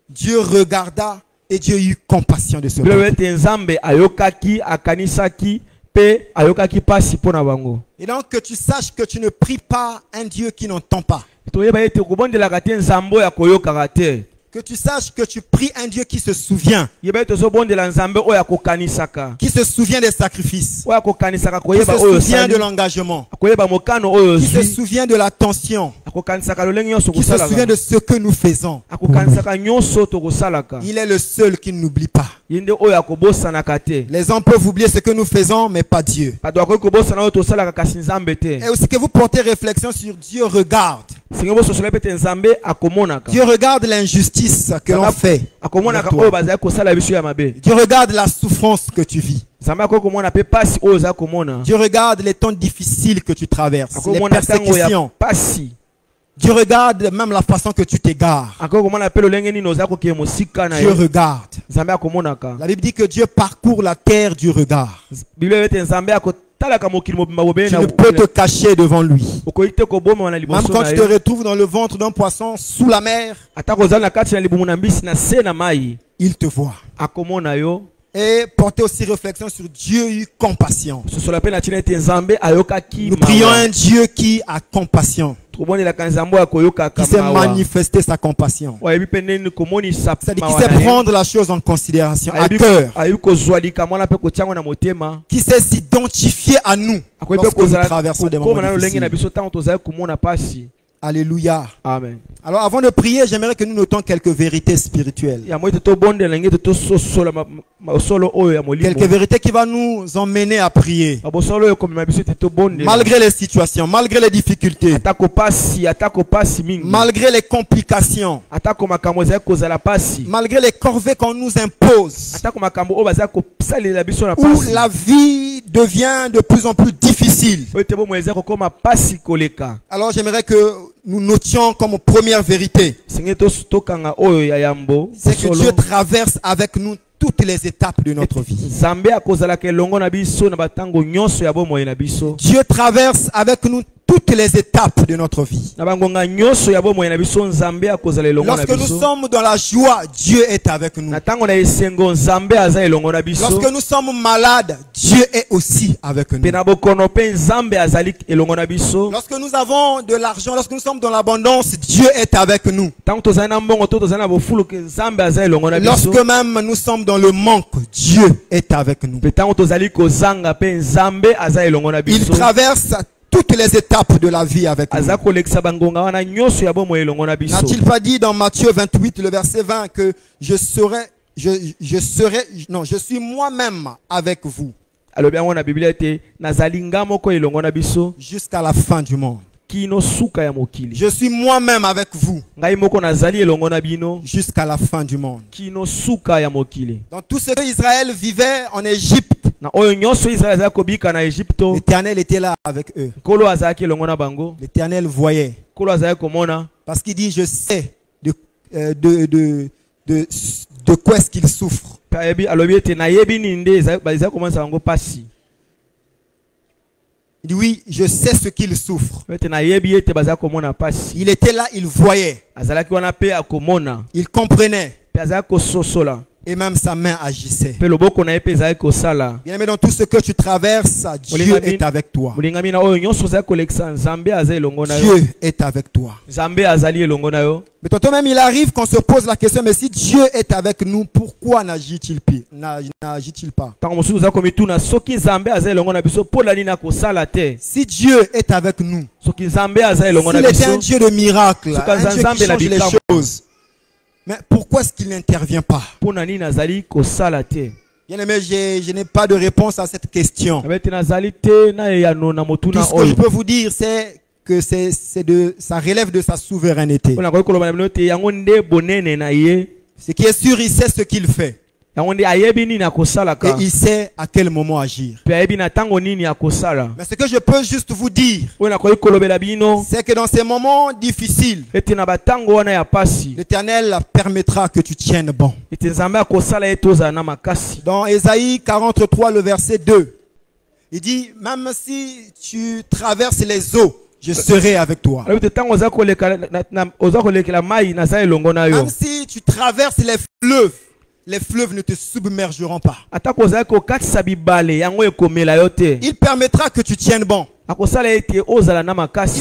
Dieu regarda et Dieu eut compassion de ce bilo peuple. ete nzambe ayokaki akanisaki mpe ayokaki pasi mpo na bango. Et donc que tu saches que tu ne pries pas un Dieu qui n'entend pas. toyeba ete kobondelaka te nzambe oyo akoyokaka te. Que tu saches que tu pries un Dieu qui se souvient, yeba ete tozobondela nzambe oyo akokanisaka qui se souvient des sacrifices, oyo akokanisaka qui se koyeba oyo souvient de osali l'engagement, akoyeba mokano oyo qui se ozwi souvient de l'attention, akokanisaka lolenge nyonso qui se souvient kosalaka de ce que nous faisons. akokanisaka nyonso tokosalaka Il est le seul qui ne n'oublie pas. ye nde oyo akobosanaka te. Les hommes peuvent oublier ce que nous faisons, mais pas Dieu. bato akoki kobosana oyo tosalaka kasi nzambe te. Et aussi que vous portez réflexion sur Dieu regarde. singe bososola mpe ete nzambe akomonaka Dieu regarde l'injustice que l'on fait. akomonaka avec toi. oyo bazali kosala biso ya mabe. Dieu regarde la souffrance que tu vis. nzambe akoki komona mpe pasi oyo ozali komona. Dieu regarde les temps difficiles que tu traverses, les akomona ntango ya persécutions. pasi. Dieu regarde même la façon que tu t'égares. akoki komona mpe lolenge nini ozali kokee mosika na Dieu yo. regarde. nzambe akomonaka. La Bible dit que Dieu parcourt la terre du regard. biblia ete nzambe akotalaka mokili mobimba bobele Tu na ne peux te cacher devant lui. okoki te koboma na Même liboso quand na tu te ye. retrouves dans le ventre d'un poisson sous la mer, ata kozala na kati na libumu na mbisi na se na mai il te voit. akomona yo. Et portez aussi réflexion sur Dieu eut compassion. sosola mpe na ntina ete nzambe ayokaki Nous prions un Dieu qui a compassion, tobondelaka nzambe oyo akoyokaka qui sait mawa. manifester sa compassion. oyebi mpe ndeni komonisa C'est-à-dire qui mawa sait na ye. prendre la chose en considération, à Ayebi- cœur, ayebi kozwa likambo wana mpe kotia yango na motema. qui sait s'identifier à nous akoki mpe lorsque nous kozala traversons des kokoma na moments lolenge na difficiles. biso ntango tozali komona pasi. Alléluia. Amen. Alors avant de prier, j'aimerais que nous notons quelques vérités spirituelles. yango ete tobondela ngete tososola masolo oyo ya molimo. Quelques vérités qui vont nous emmener à prier. babosolo oyo komema biso ete tobondela. Malgré les situations, malgré les difficultés, atako pasi mingi. malgré les complications, atako makambo ezali kozala pasi. malgré les corvées qu'on nous impose, atako makambo oyo bazali kosalela biso na où pasi. la vie devient de plus en plus difficile. oyo ete bomoi ezali kokoma pasi koleka. Alors j'aimerais que nous notions comme première vérité, senge tokanga oyo ya yambo. c'est que Dieu traverse avec nous toutes les étapes de notre vie. nzambe akozalaka elongo na biso na batango nyonso ya bomoi na biso. Dieu traverse avec nous toutes les étapes de notre vie. na bangonga nyonso ya bomoi na biso nzambe akozala elongo na Lorsque nous biso. sommes dans la joie, Dieu est avec nous. na ntango na esengo nzambe aza elongo na biso. Lorsque nous sommes malades, Dieu est aussi avec nous. mpe na bokono mpe nzambe azali elongo na biso. Lorsque nous avons de l'argent, lorsque nous sommes dans l'abondance, Dieu est avec nous. ntango tozali na mbongo to tozali na bofuluke nzambe aza elongo na biso. Lorsque même nous sommes dans le manque, Dieu est avec nous. mpe ntango tozali kozanga mpe nzambe aza elongo na Il biso. traverse toutes les étapes de la vie avec nous. aza kolekisa bangonga wana nyonso ya bomoi elongo na biso. N'a-t-il pas dit dans Matthieu 28, le verset 20, que je suis moi-même avec vous alobi yango na biblia ete nazali nga moko elongo na biso jusqu'à la fin du monde. kino suka ya mokili. Je suis moi-même avec vous ngai moko nazali elongo na bino jusqu'à la fin du monde. kino suka ya mokili. Dans tout ce que Israël vivait en Égypte, na oyo nyonso Israel azali kobika na Egypto. l'Éternel était là avec eux. nkolo azalaki elongo na bango. L'Éternel voyait. nkolo azalaki komona. Parce qu'il dit, je sais de de quoi est-ce qu'il souffre. Il dit oui, je sais ce qu'il souffre. Il était là, il voyait. Il comprenait. Et même sa main agissait. Bien aimé, dans tout ce que tu traverses, Dieu est avec toi. Dieu est avec toi. Mais tantôt même il arrive qu'on se pose la question, mais si Dieu est avec nous, pourquoi n'agit-il pas? Si Dieu est avec nous, s'il était un Dieu de miracles, un Dieu qui change les choses, mais pourquoi est-ce qu'il n'intervient pas? Bien aimé, je n'ai pas de réponse à cette question. Tout ce que je peux vous dire, c'est que ça relève de sa souveraineté. Ce qui est sûr, il sait ce qu'il fait. Et il sait à quel moment agir. Mais ce que je peux juste vous dire, c'est que dans ces moments difficiles, l'Éternel permettra que tu tiennes bon. Dans Ésaïe 43, le verset 2, il dit, même si tu traverses les eaux, je serai avec toi. Même si tu traverses les fleuves ne te submergeront pas. Il permettra que tu tiennes bon. Il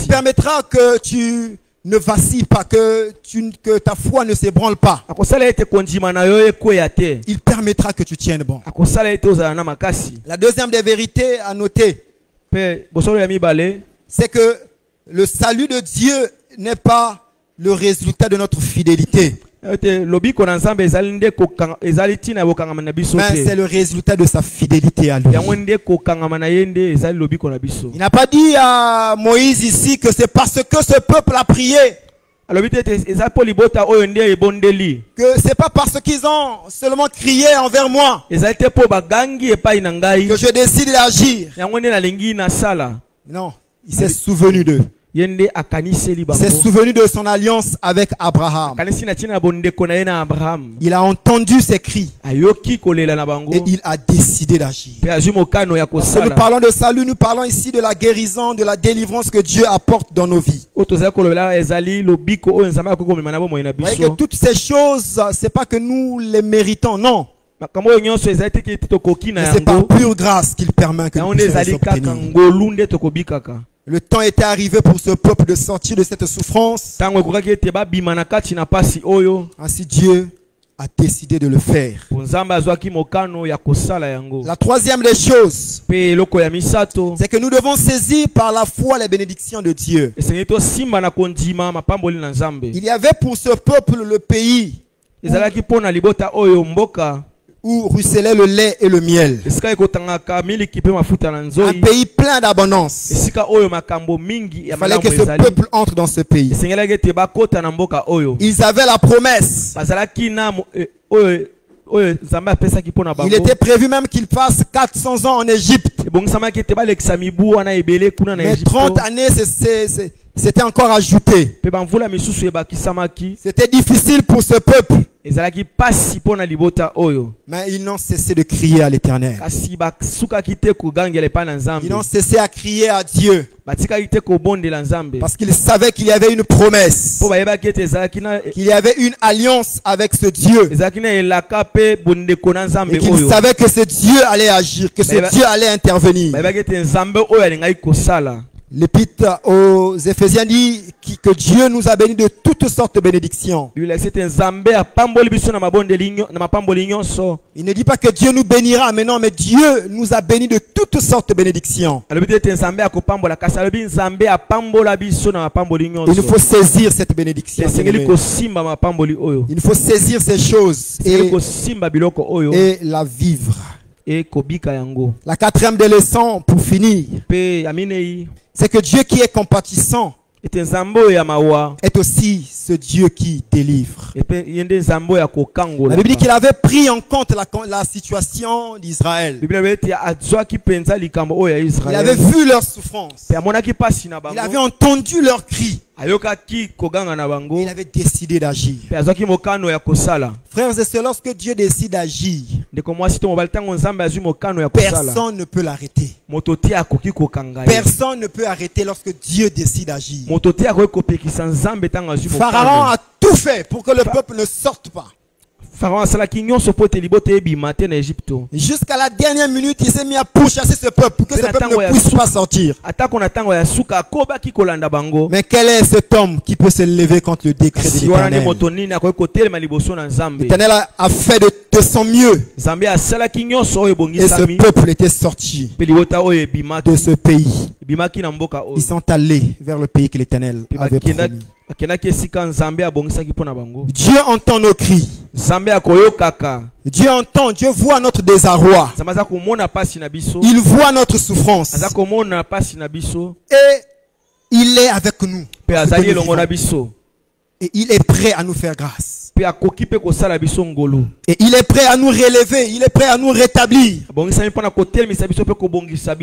permettra que tu ne vacilles pas, que ta foi ne s'ébranle pas. Il permettra que tu tiennes bon. La deuxième des vérités à noter, c'est que le salut de Dieu n'est pas le résultat de notre fidélité. Mais c'est le résultat de sa fidélité à lui. Il n'a pas dit à Moïse ici que c'est parce que ce peuple a prié, que c'est pas parce qu'ils ont seulement crié envers moi que je décide d'agir. Non, il s'est souvenu d'eux. Il s'est souvenu de son alliance avec Abraham. Il a entendu ses cris et il a décidé d'agir. Quand nous parlons de salut, nous parlons ici de la guérison, de la délivrance que Dieu apporte dans nos vies. Vous voyez que toutes ces choses, c'est pas que nous les méritons, non. C'est par pure grâce qu'il permet que nous puissions les obtenir. Le temps était arrivé pour ce peuple de sortir de cette souffrance. Ainsi Dieu a décidé de le faire. La troisième des choses, c'est que nous devons saisir par la foi les bénédictions de Dieu. Il y avait pour ce peuple le pays où ruisselait le lait et le miel. Un pays plein d'abondance. Il fallait que ce peuple entre dans ce pays. Ils avaient la promesse. Il était prévu même qu'ils passent 400 ans en Égypte. Mais 30 années, c'était encore ajouté. C'était difficile pour ce peuple. Mais ils n'ont cessé de crier à l'Éternel. Ils n'ont cessé à crier à Dieu. Parce qu'ils savaient qu'il y avait une promesse, qu'il y avait une alliance avec ce Dieu, et qu'ils savaient que ce Dieu allait agir, que ce Dieu allait intervenir. L'épître aux Éphésiens dit que Dieu nous a bénis de toutes sortes de bénédictions. Il ne dit pas que Dieu nous bénira, mais non, mais Dieu nous a bénis de toutes sortes de bénédictions. Il nous faut saisir cette bénédiction. Il faut saisir ces choses et la vivre. La quatrième des leçons, pour finir, c'est que Dieu qui est compatissant est aussi ce Dieu qui délivre. La Bible dit qu'il avait pris en compte la situation d'Israël. Il avait vu leur souffrance. Il avait entendu leurs cris. Il avait décidé d'agir. Frères et sœurs, lorsque Dieu décide d'agir, personne ne peut l'arrêter. Personne ne peut arrêter lorsque Dieu décide d'agir. Pharaon a tout fait pour que le peuple ne sorte pas. Jusqu'à la dernière minute, il s'est mis à pourchasser ce peuple pour que ce peuple ne puisse pas sortir. Mais quel est cet homme qui peut se lever contre le décret de l'Éternel? L'Éternel a fait de son mieux. Et ce peuple était sorti de ce pays. Ils sont allés vers le pays que l'Éternel avait promis. Dieu entend nos cris. Dieu entend, Dieu voit notre désarroi. Il voit notre souffrance. Et il est avec nous. Et il est prêt à nous faire grâce. Et il est prêt à nous relever. Il est prêt à nous rétablir.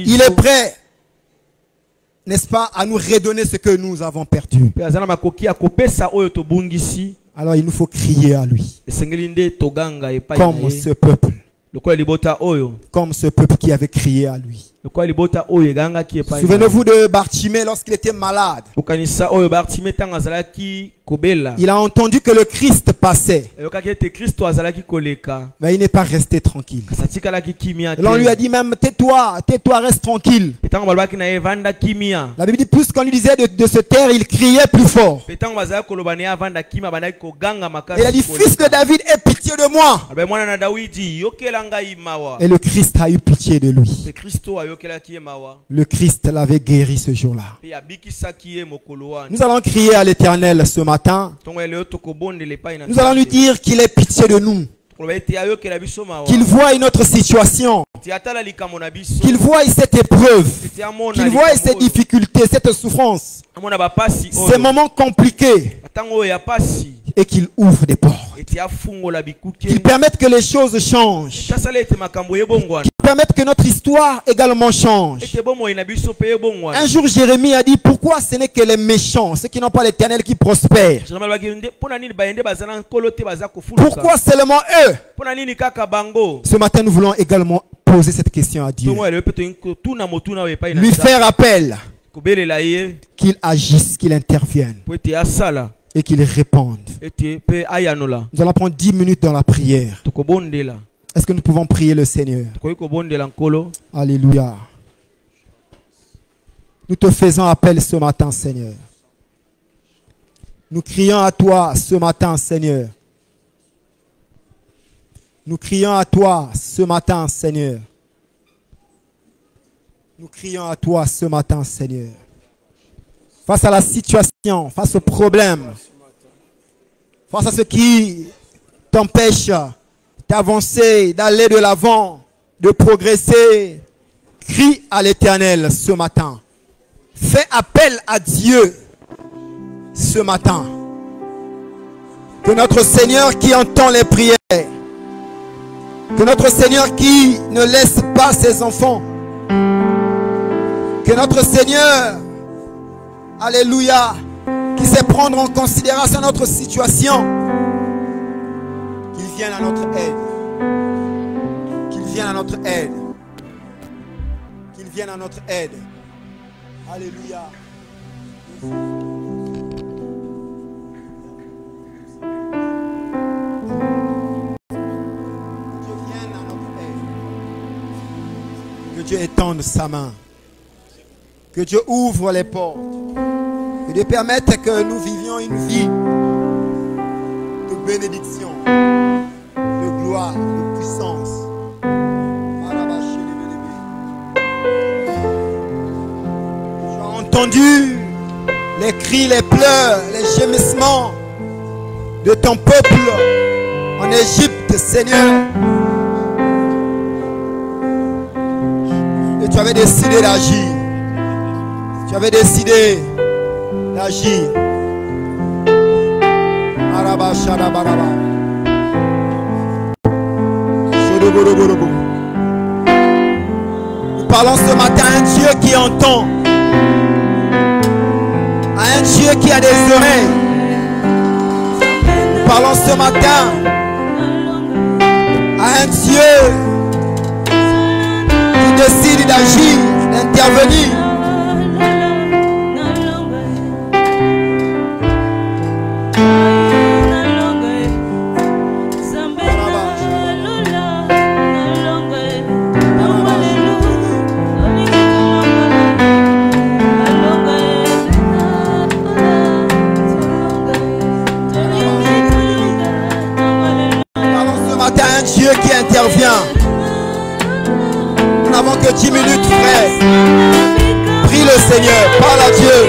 Il est prêt, n'est-ce pas, à nous redonner ce que nous avons perdu. Alors il nous faut crier à lui. Comme ce peuple. Comme ce peuple qui avait crié à lui. Souvenez-vous de Bartimée lorsqu'il était malade. Il a entendu que le Christ passait. Mais il n'est pas resté tranquille. Et on lui a dit même, tais-toi, tais-toi, reste tranquille. La Bible dit plus qu'on lui disait de se taire, il criait plus fort. Et il a dit, fils de David, aie pitié de moi. Et le Christ a eu pitié de lui. Le Christ l'avait guéri ce jour-là. Nous allons crier à l'Éternel ce matin. Nous allons lui dire qu'il ait pitié de nous. Qu'il voie notre situation. Qu'il voie cette épreuve. Qu'il voie ces difficultés, cette souffrance. Ces moments compliqués. Et qu'il ouvre des portes. Qu'il permette que les choses changent. Qu'il permette que notre histoire également change. Un jour Jérémie a dit, pourquoi ce n'est que les méchants, ceux qui n'ont pas l'Éternel, qui prospèrent? Pourquoi seulement eux? Ce matin nous voulons également poser cette question à Dieu. Lui faire appel. Qu'il agisse, qu'il intervienne. Et qu'il réponde. Nous allons prendre 10 minutes dans la prière. Est-ce que nous pouvons prier le Seigneur? Alléluia. Nous te faisons appel ce matin, Seigneur. Nous crions à toi ce matin, Seigneur. Nous crions à toi ce matin, Seigneur. Nous crions à toi ce matin, Seigneur. Face à la situation, face au problème, face à ce qui t'empêche d'avancer, d'aller de l'avant, de progresser, crie à l'Éternel ce matin. Fais appel à Dieu ce matin. Que notre Seigneur qui entend les prières, que notre Seigneur qui ne laisse pas ses enfants, que notre Seigneur, alléluia, qui sait prendre en considération notre situation, qu'il vienne à notre aide. Qu'il vienne à notre aide. Qu'il vienne à notre aide. Alléluia. Dieu vienne à notre aide. Que Dieu étende sa main. Que Dieu ouvre les portes. Que Dieu permette que nous vivions une vie de bénédiction, de gloire, de puissance. Tu as entendu les cris, les pleurs, les gémissements de ton peuple en Égypte, Seigneur. Et tu avais décidé d'agir. Tu avais décidé d'agir. Nous parlons ce matin à un Dieu qui entend, à à un Dieu qui a des oreilles. Nous parlons ce matin à un Dieu qui décide d'agir, d'intervenir. Dieu qui intervient. Nous n'avons que 10 minutes, frère. Prie le Seigneur, parle à Dieu.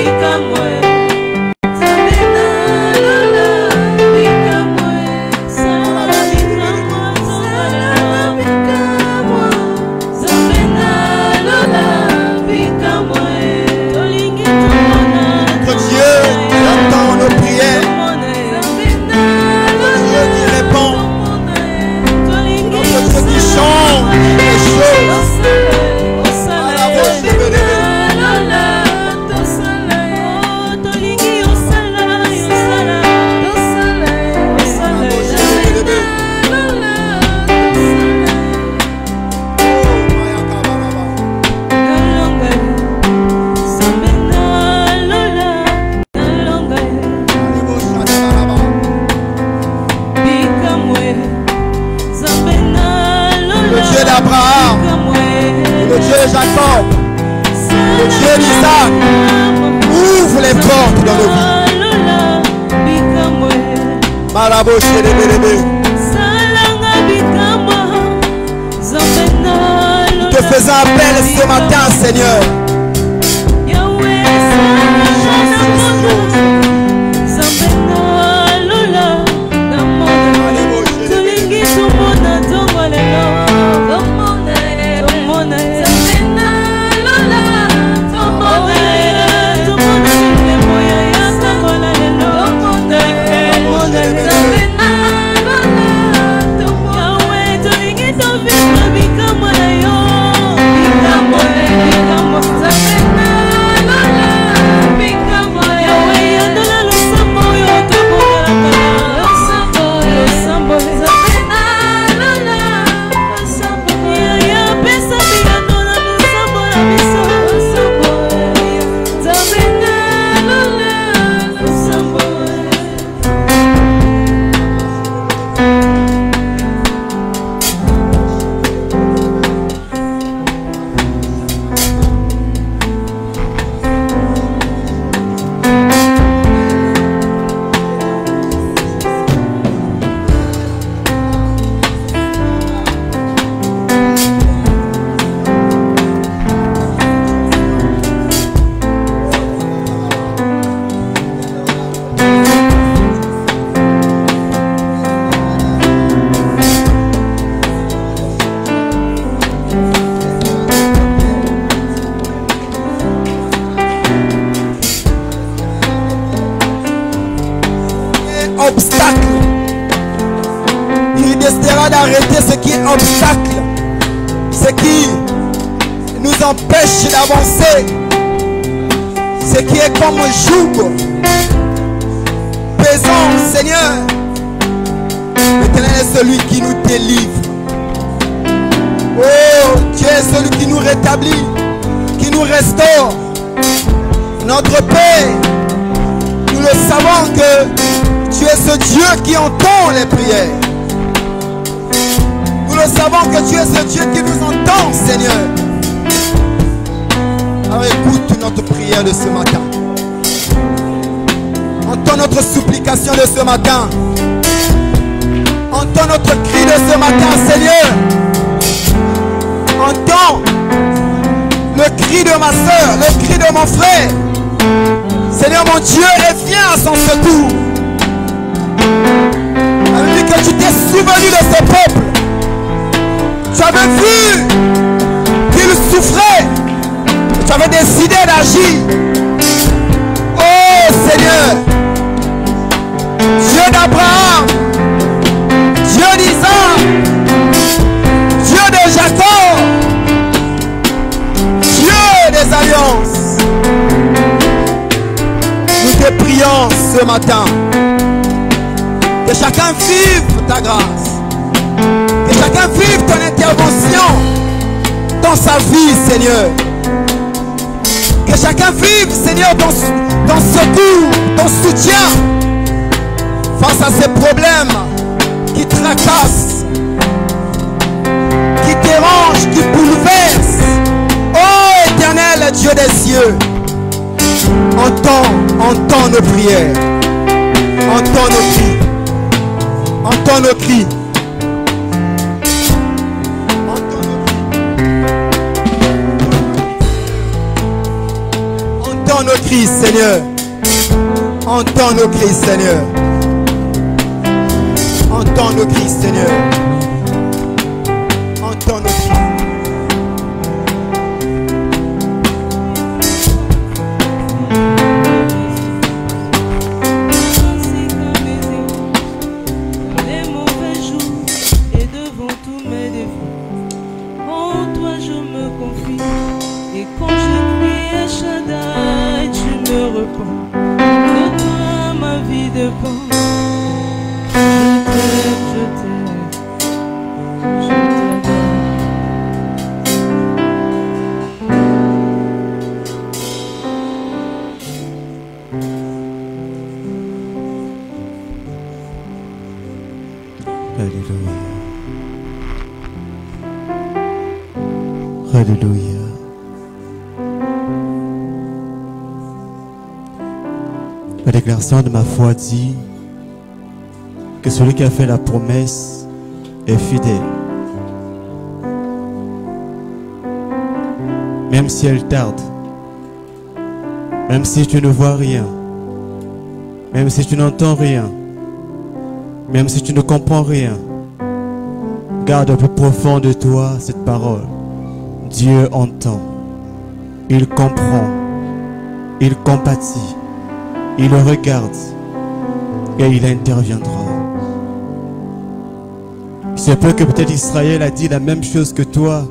Notre Dieu qui entend nos prières. Dieu qui répond. Dieu qui change les choses. Abraham, le Dieu de Jacob, le Dieu d'Isaac, ouvre les portes dans nos vies. Maraboché de bébé. Nous te faisons appel ce matin, Seigneur. D'arrêter ce qui est obstacle, ce qui nous empêche d'avancer, ce qui est comme un joug pesant. Seigneur, l'Éternel est celui qui nous délivre. Oh, Dieu est celui qui nous rétablit, qui nous restaure. Notre Père, nous le savons que tu es ce Dieu qui entend les prières. Nous savons que tu es ce Dieu qui nous entend, Seigneur. Alors écoute notre prière de ce matin. Entends notre supplication de ce matin. Entends notre cri de ce matin, Seigneur. Entends le cri de ma soeur, le cri de mon frère. Seigneur mon Dieu, et viens à son secours. Avec que tu t'es souvenu de ce peuple. Tu avais vu qu'il souffrait. Tu avais décidé d'agir. Oh Seigneur, Dieu d'Abraham, Dieu d'Isaac, Dieu de Jacob, Dieu des alliances. Nous prions ce matin. Que chacun vive ta grâce. Que chacun vive ton intervention dans sa vie, Seigneur. Que chacun vive, Seigneur, ton secours, ton soutien face à ces problèmes qui tracassent, qui dérangent, qui bouleversent. Oh Éternel Dieu des cieux, entends nos prières, entends nos cris, entends nos cris. Entends nos cris, Seigneur. Entends nos cris, Seigneur. Entends nos cris, Seigneur. Entends nos cris. Les mauvais jours et devant tous mes défauts, en toi je me confie. Et quand je prie à Shaddai, tu me réponds. De toi ma vie dépend. Je t'aime, je t'adore. Alléluia. Alléluia. La déclaration de ma foi dit que celui qui a fait la promesse est fidèle. Même si elle tarde, même si tu ne vois rien, même si tu n'entends rien, même si tu ne comprends rien, garde au plus profond de toi cette parole. Dieu entend, il comprend, il compatit, il regarde et il interviendra. Il se peut que peut-être Israël a dit la même chose que toi.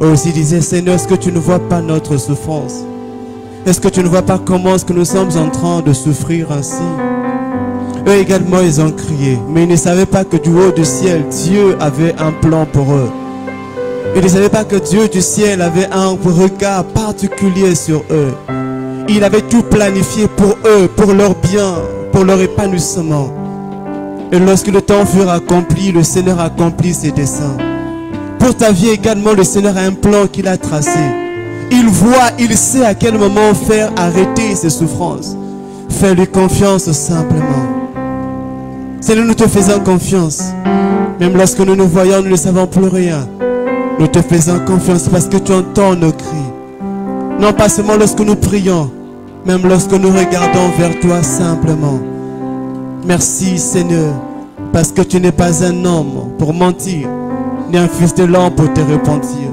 Eux aussi disaient, Seigneur, est-ce que tu ne vois pas notre souffrance? Est-ce que tu ne vois pas comment est-ce que nous sommes en train de souffrir ainsi? Eux également, ils ont crié, mais ils ne savaient pas que du haut du ciel, Dieu avait un plan pour eux. Ils ne savaient pas que Dieu du ciel avait un regard particulier sur eux. Il avait tout planifié pour eux, pour leur bien, pour leur épanouissement. Et lorsque le temps fut accompli, le Seigneur accomplit ses desseins. Pour ta vie également, le Seigneur a un plan qu'il a tracé. Il voit, il sait à quel moment faire arrêter ses souffrances. Fais-lui confiance simplement. Seigneur, nous te faisons confiance. Même lorsque nous nous voyons, nous ne savons plus rien. Nous te faisons confiance parce que tu entends nos cris. Non pas seulement lorsque nous prions, même lorsque nous regardons vers toi simplement. Merci Seigneur, parce que tu n'es pas un homme pour mentir, ni un fils de l'homme pour te repentir.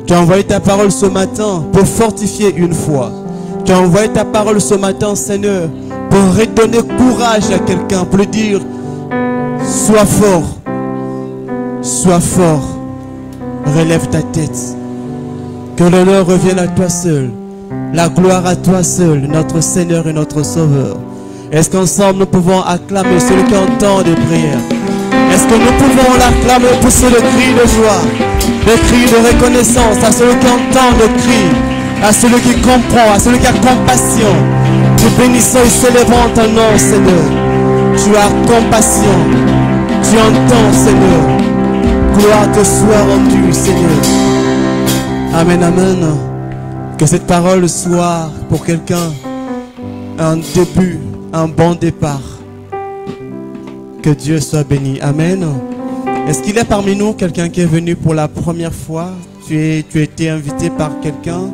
Tu as envoyé ta parole ce matin pour fortifier une foi. Tu as envoyé ta parole ce matin, Seigneur, pour redonner courage à quelqu'un, pour lui dire, sois fort, relève ta tête. Que l'honneur revienne à toi seul, la gloire à toi seul, notre Seigneur et notre Sauveur. Est-ce qu'ensemble nous pouvons acclamer celui qui entend des prières? Est-ce que nous pouvons l'acclamer, pousser le cri de joie, le cri de reconnaissance à celui qui entend le cri, à celui qui comprend, à celui qui a compassion? Nous bénissons et célébrons ton nom, Seigneur. Tu as compassion, tu entends, Seigneur. Gloire te soit rendue, Seigneur. Amen, amen. Que cette parole soit pour quelqu'un un début, un bon départ. Que Dieu soit béni. Amen. Est-ce qu'il y a parmi nous quelqu'un qui est venu pour la première fois? Tu as été invité par quelqu'un?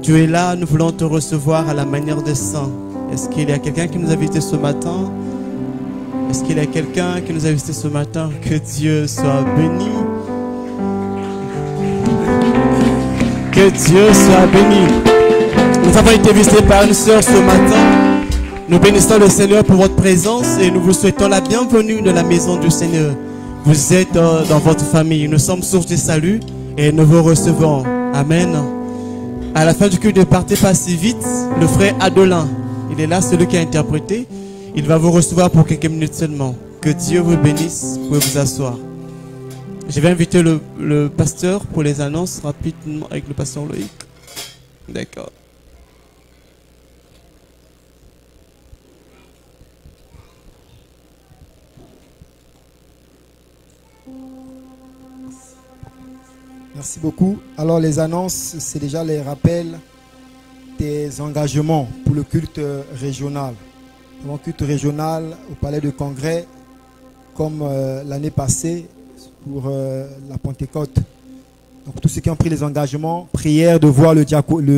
Tu es là, nous voulons te recevoir à la manière des saints. Est-ce qu'il y a quelqu'un qui nous a invité ce matin? Est-ce qu'il y a quelqu'un qui nous a invité ce matin? Que Dieu soit béni. Que Dieu soit béni. Nous avons été visités par une sœur ce matin. Nous bénissons le Seigneur pour votre présence et nous vous souhaitons la bienvenue de la maison du Seigneur. Vous êtes dans votre famille. Nous sommes source de salut et nous vous recevons. Amen. À la fin du culte, ne partez pas si vite. Le frère Adelin, Il est là, celui qui a interprété. Il va vous recevoir pour quelques minutes seulement. Que Dieu vous bénisse. Vous pouvez vous asseoir. Je vais inviter le pasteur pour les annonces rapidement avec le pasteur Loïc. D'accord. Merci beaucoup. Alors les annonces, c'est déjà les rappels des engagements pour le culte régional. Mon culte régional au palais de congrès, comme l'année passée pour la Pentecôte. Donc tous ceux qui ont pris les engagements, prière de voir le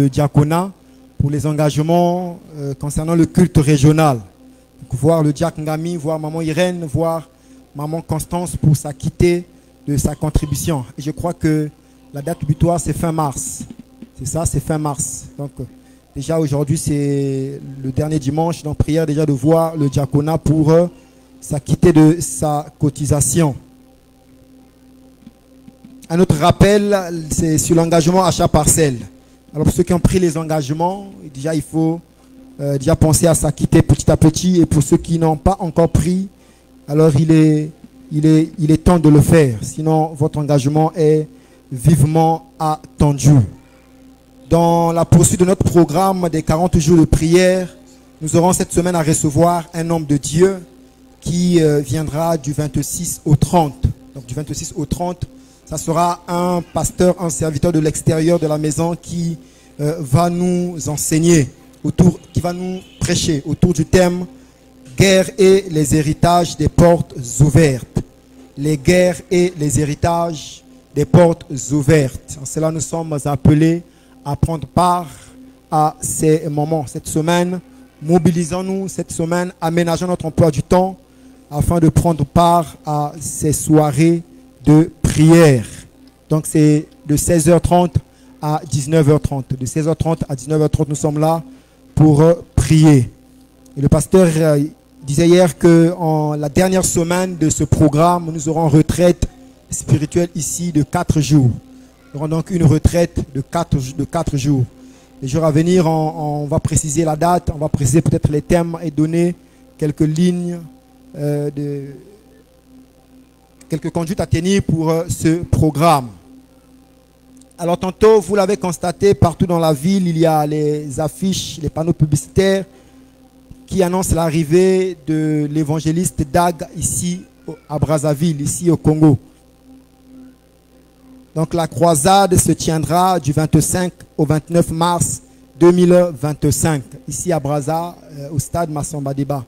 diaconat pour les engagements concernant le culte régional. Donc, voir le diacre Ngami, voir maman Irène, voir maman Constance pour s'acquitter de sa contribution. Et je crois que la date butoir, c'est fin mars. C'est ça, c'est fin mars. Donc, déjà aujourd'hui, c'est le dernier dimanche. Donc, prière déjà de voir le diaconat pour s'acquitter de sa cotisation. Un autre rappel, c'est sur l'engagement achat parcelle. Alors, pour ceux qui ont pris les engagements, déjà, il faut déjà penser à s'acquitter petit à petit. Et pour ceux qui n'ont pas encore pris, alors il est temps de le faire. Sinon, votre engagement est vivement attendu. Dans la poursuite de notre programme des 40 jours de prière, nous aurons cette semaine à recevoir un homme de Dieu qui viendra du 26 au 30. Donc du 26 au 30, ça sera un pasteur, un serviteur de l'extérieur de la maison qui va nous enseigner, qui va nous prêcher autour du thème « Guerre et les héritages des portes ouvertes ». Les guerres et les héritages des portes ouvertes. En cela, nous sommes appelés à prendre part à ces moments. Cette semaine, mobilisons-nous. Cette semaine, aménageons notre emploi du temps afin de prendre part à ces soirées de prière. Donc, c'est de 16h30 à 19h30. De 16h30 à 19h30, nous sommes là pour prier. Et le pasteur disait hier que en la dernière semaine de ce programme, nous aurons une retraite spirituelle ici de 4 jours. Nous aurons donc une retraite de 4 jours. Les jours à venir, on va préciser la date, on va préciser peut-être les thèmes et donner quelques lignes, quelques conduites à tenir pour ce programme. Alors tantôt, vous l'avez constaté, partout dans la ville, il y a les affiches, les panneaux publicitaires qui annoncent l'arrivée de l'évangéliste Dag ici à Brazzaville, ici au Congo. Donc la croisade se tiendra du 25 au 29 mars 2025, ici à Brazza, au stade Massamba Débat.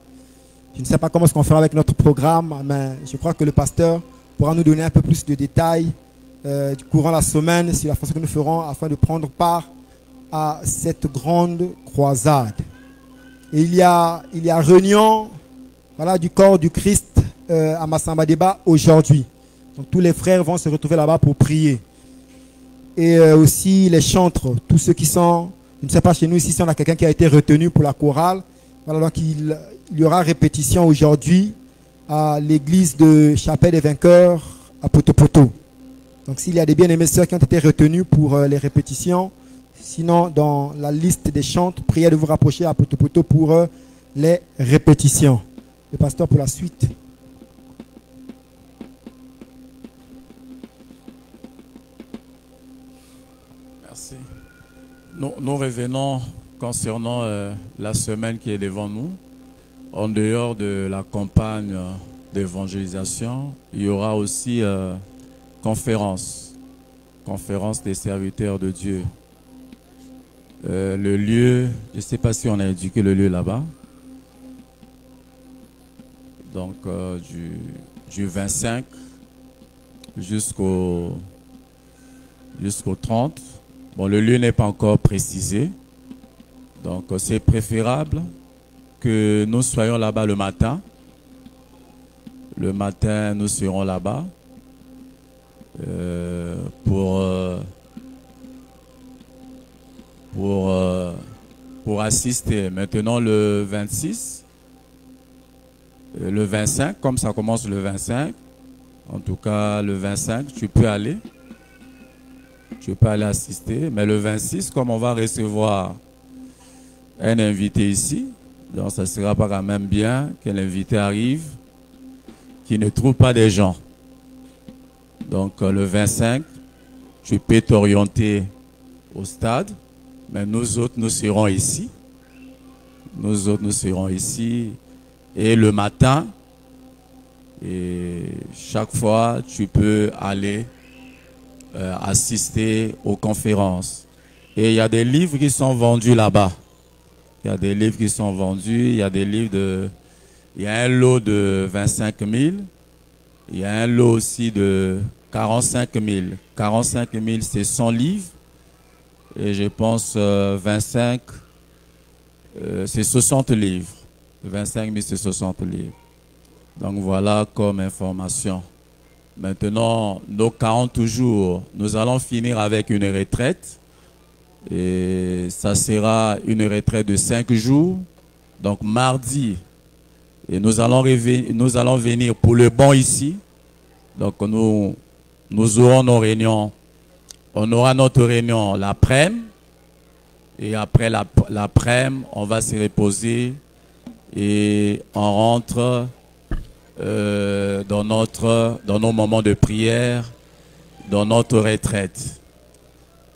Je ne sais pas comment est-ce qu'on fera avec notre programme, mais je crois que le pasteur pourra nous donner un peu plus de détails courant la semaine sur la façon que nous ferons afin de prendre part à cette grande croisade. Et il y a réunion du corps du Christ à Massamba Débat aujourd'hui. Donc tous les frères vont se retrouver là-bas pour prier. Et aussi les chantres, tous ceux qui sont, je ne sais pas chez nous ici si on a quelqu'un qui a été retenu pour la chorale. Voilà, donc il y aura répétition aujourd'hui à l'église de Chapelle des Vainqueurs à Potopoto. Donc s'il y a des bien-aimés sœurs qui ont été retenus pour les répétitions, sinon dans la liste des chantres, priez de vous rapprocher à Potopoto pour les répétitions. Le pasteur pour la suite. Merci. Nous revenons concernant la semaine qui est devant nous. En dehors de la campagne d'évangélisation, il y aura aussi conférence des serviteurs de Dieu. Le lieu, je ne sais pas si on a indiqué le lieu là-bas. Donc du 25 jusqu'au 30. Bon, le lieu n'est pas encore précisé. Donc c'est préférable que nous soyons là-bas le matin. Le matin, nous serons là-bas pour assister. Maintenant, le 26, le 25, comme ça commence le 25, en tout cas le 25, tu peux aller assister. Mais le 26, comme on va recevoir un invité ici, Donc ça ne sera pas quand même bien que l'invité arrive, qu'il ne trouve pas des gens. Donc le 25, tu peux t'orienter au stade, mais nous autres, nous serons ici. Nous autres, nous serons ici. Et le matin, et chaque fois, tu peux aller assister aux conférences. Et il y a des livres qui sont vendus là-bas. Il y a des livres qui sont vendus. Il y a des livres de... Il y a un lot de 25 000. Il y a un lot aussi de 45 000. 45 000, c'est 100 livres. Et je pense 25, c'est 60 livres. 25 000, c'est 60 livres. Donc voilà comme information. Maintenant, nos 40 jours, nous allons finir avec une retraite. Et ça sera une retraite de 5 jours. Donc mardi, et nous allons venir pour le banc ici. Donc nous aurons nos réunions. On aura notre réunion l'après-midi. Et après l'après-midi, on va se reposer. Et on rentre dans nos moments de prière, dans notre retraite.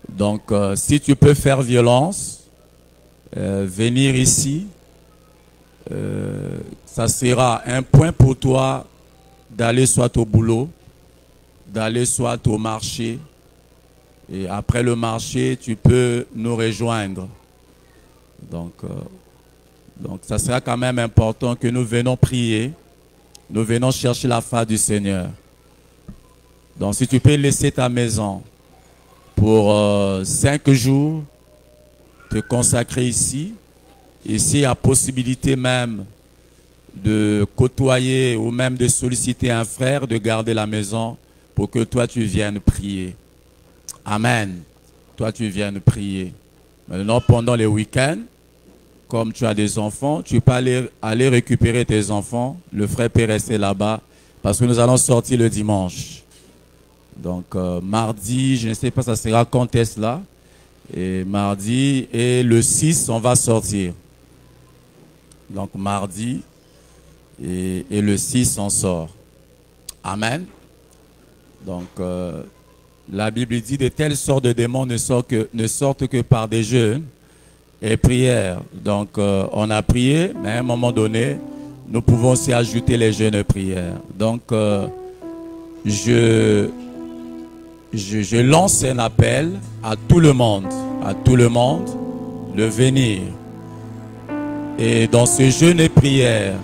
Donc, si tu peux faire violence, venir ici, ça sera un point pour toi d'aller soit au boulot, d'aller soit au marché. Et après le marché, tu peux nous rejoindre. Donc, ça sera quand même important que nous venons prier. Nous venons chercher la face du Seigneur. Donc, si tu peux laisser ta maison pour 5 jours, te consacrer ici. Et s'il y a possibilité même de côtoyer ou même de solliciter un frère, de garder la maison pour que toi tu viennes prier. Amen. Toi tu viennes prier. Maintenant, pendant les week-ends, comme tu as des enfants, tu peux aller récupérer tes enfants. Le frère peut rester là-bas parce que nous allons sortir le dimanche. Donc, mardi, je ne sais pas, ça sera quand est-ce là. Et mardi et le 6, on va sortir. Donc, mardi et le 6, on sort. Amen. Donc, la Bible dit de telles sortes de démons ne sortent que par des jeûnes et prières. Donc, on a prié, mais à un moment donné, nous pouvons aussi ajouter les jeûnes et prières. Donc, je lance un appel à tout le monde de venir. Et dans ce jeûne et prière,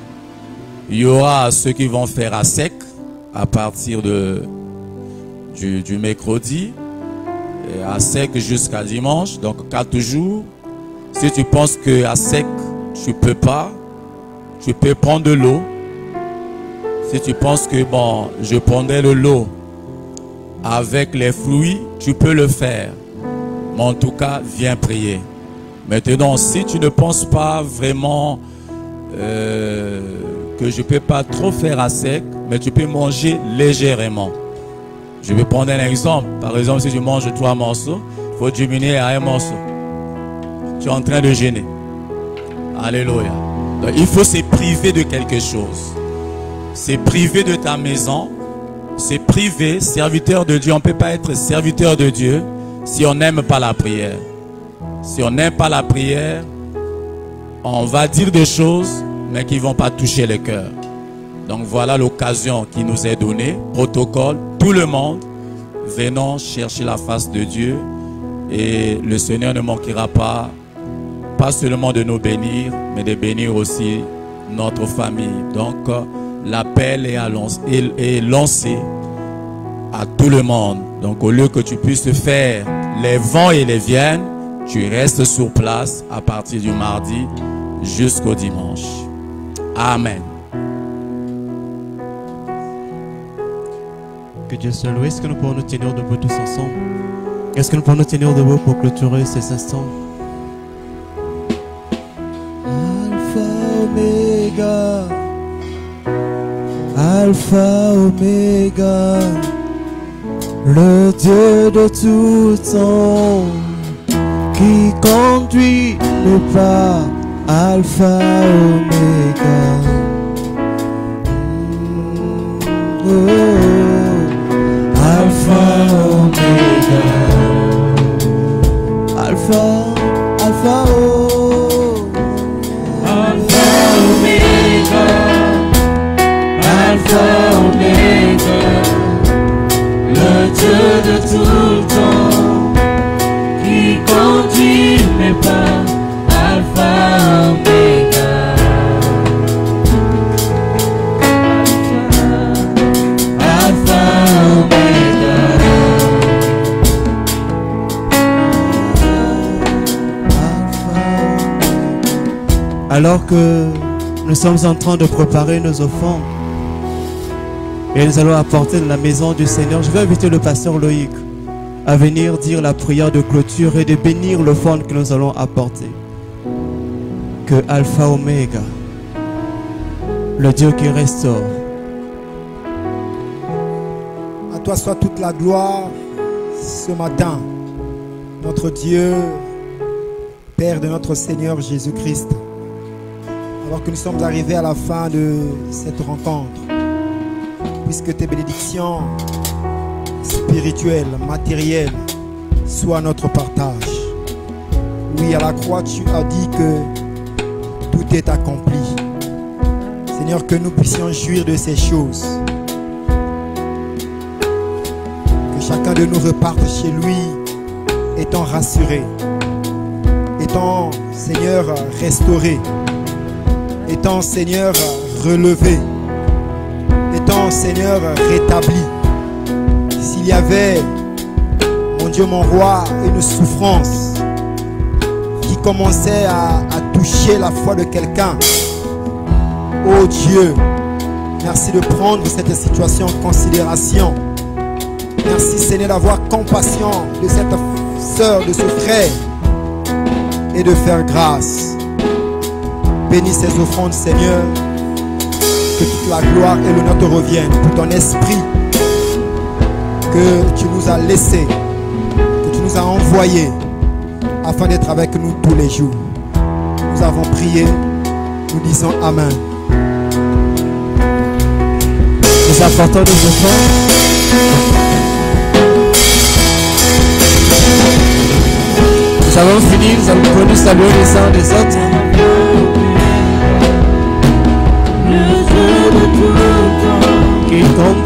il y aura ceux qui vont faire à sec à partir du mercredi, et à sec jusqu'à dimanche, donc 4 jours. Si tu penses que à sec, tu peux pas, tu peux prendre de l'eau. Si tu penses que bon, je prendrai de l'eau avec les fruits, tu peux le faire. Mais en tout cas, viens prier. Maintenant, si tu ne penses pas vraiment que je ne peux pas trop faire à sec, mais tu peux manger légèrement. Je vais prendre un exemple. Par exemple, si tu manges 3 morceaux, il faut diminuer à 1 morceau. Tu es en train de gêner. Alléluia. Donc, il faut se priver de quelque chose. Se priver de ta maison. Se priver, serviteur de Dieu. On ne peut pas être serviteur de Dieu si on n'aime pas la prière. Si on n'aime pas la prière, on va dire des choses, mais qui ne vont pas toucher le cœur. Donc voilà l'occasion qui nous est donnée. Protocole, tout le monde, venons chercher la face de Dieu. Et le Seigneur ne manquera pas seulement de nous bénir, mais de bénir aussi notre famille. Donc l'appel est lancé à tout le monde. Donc au lieu que tu puisses faire les vents et les viennes, tu restes sur place à partir du mardi jusqu'au dimanche. Amen. Que Dieu soit loué. Est-ce que nous pouvons nous tenir debout tous ensemble? Est-ce que nous pouvons nous tenir debout pour clôturer ces instants? Alpha, Omega, Alpha, Omega, le Dieu de tout temps, qui conduit les pas Alpha Omega. Alpha Omega. Alpha, Alpha Alpha Omega, Alpha Omega, le Dieu de tout le temps, qui conduit mes pas, Alpha Omega. Alpha Omega. Alors que nous sommes en train de préparer nos offrandes et nous allons apporter dans la maison du Seigneur, je vais inviter le pasteur Loïc à venir dire la prière de clôture et de bénir l'offrande que nous allons apporter. Que Alpha Omega, le Dieu qui restaure, À toi soit toute la gloire ce matin, notre Dieu, Père de notre Seigneur Jésus-Christ. Alors que nous sommes arrivés à la fin de cette rencontre, puisque tes bénédictions spirituelles, matérielles, soient notre partage. Oui, à la croix, tu as dit que tout est accompli. Seigneur, que nous puissions jouir de ces choses. Que chacun de nous reparte chez lui étant rassuré, étant, Seigneur, restauré, étant, Seigneur, relevé, étant, Seigneur, rétabli. S'il y avait, mon Dieu, mon roi, une souffrance qui commençait à toucher la foi de quelqu'un, oh Dieu, merci de prendre cette situation en considération. Merci, Seigneur, d'avoir compassion de cette sœur, de ce frère, et de faire grâce. Bénis ces offrandes, Seigneur. Que toute la gloire et l'honneur te reviennent pour ton esprit que tu nous as laissé, que tu nous as envoyé afin d'être avec nous tous les jours. Nous avons prié, nous disons Amen. nous apportons nos offrandes. Nous avons fini, nous allons pouvoir nous saluer les uns des autres. Qui tombe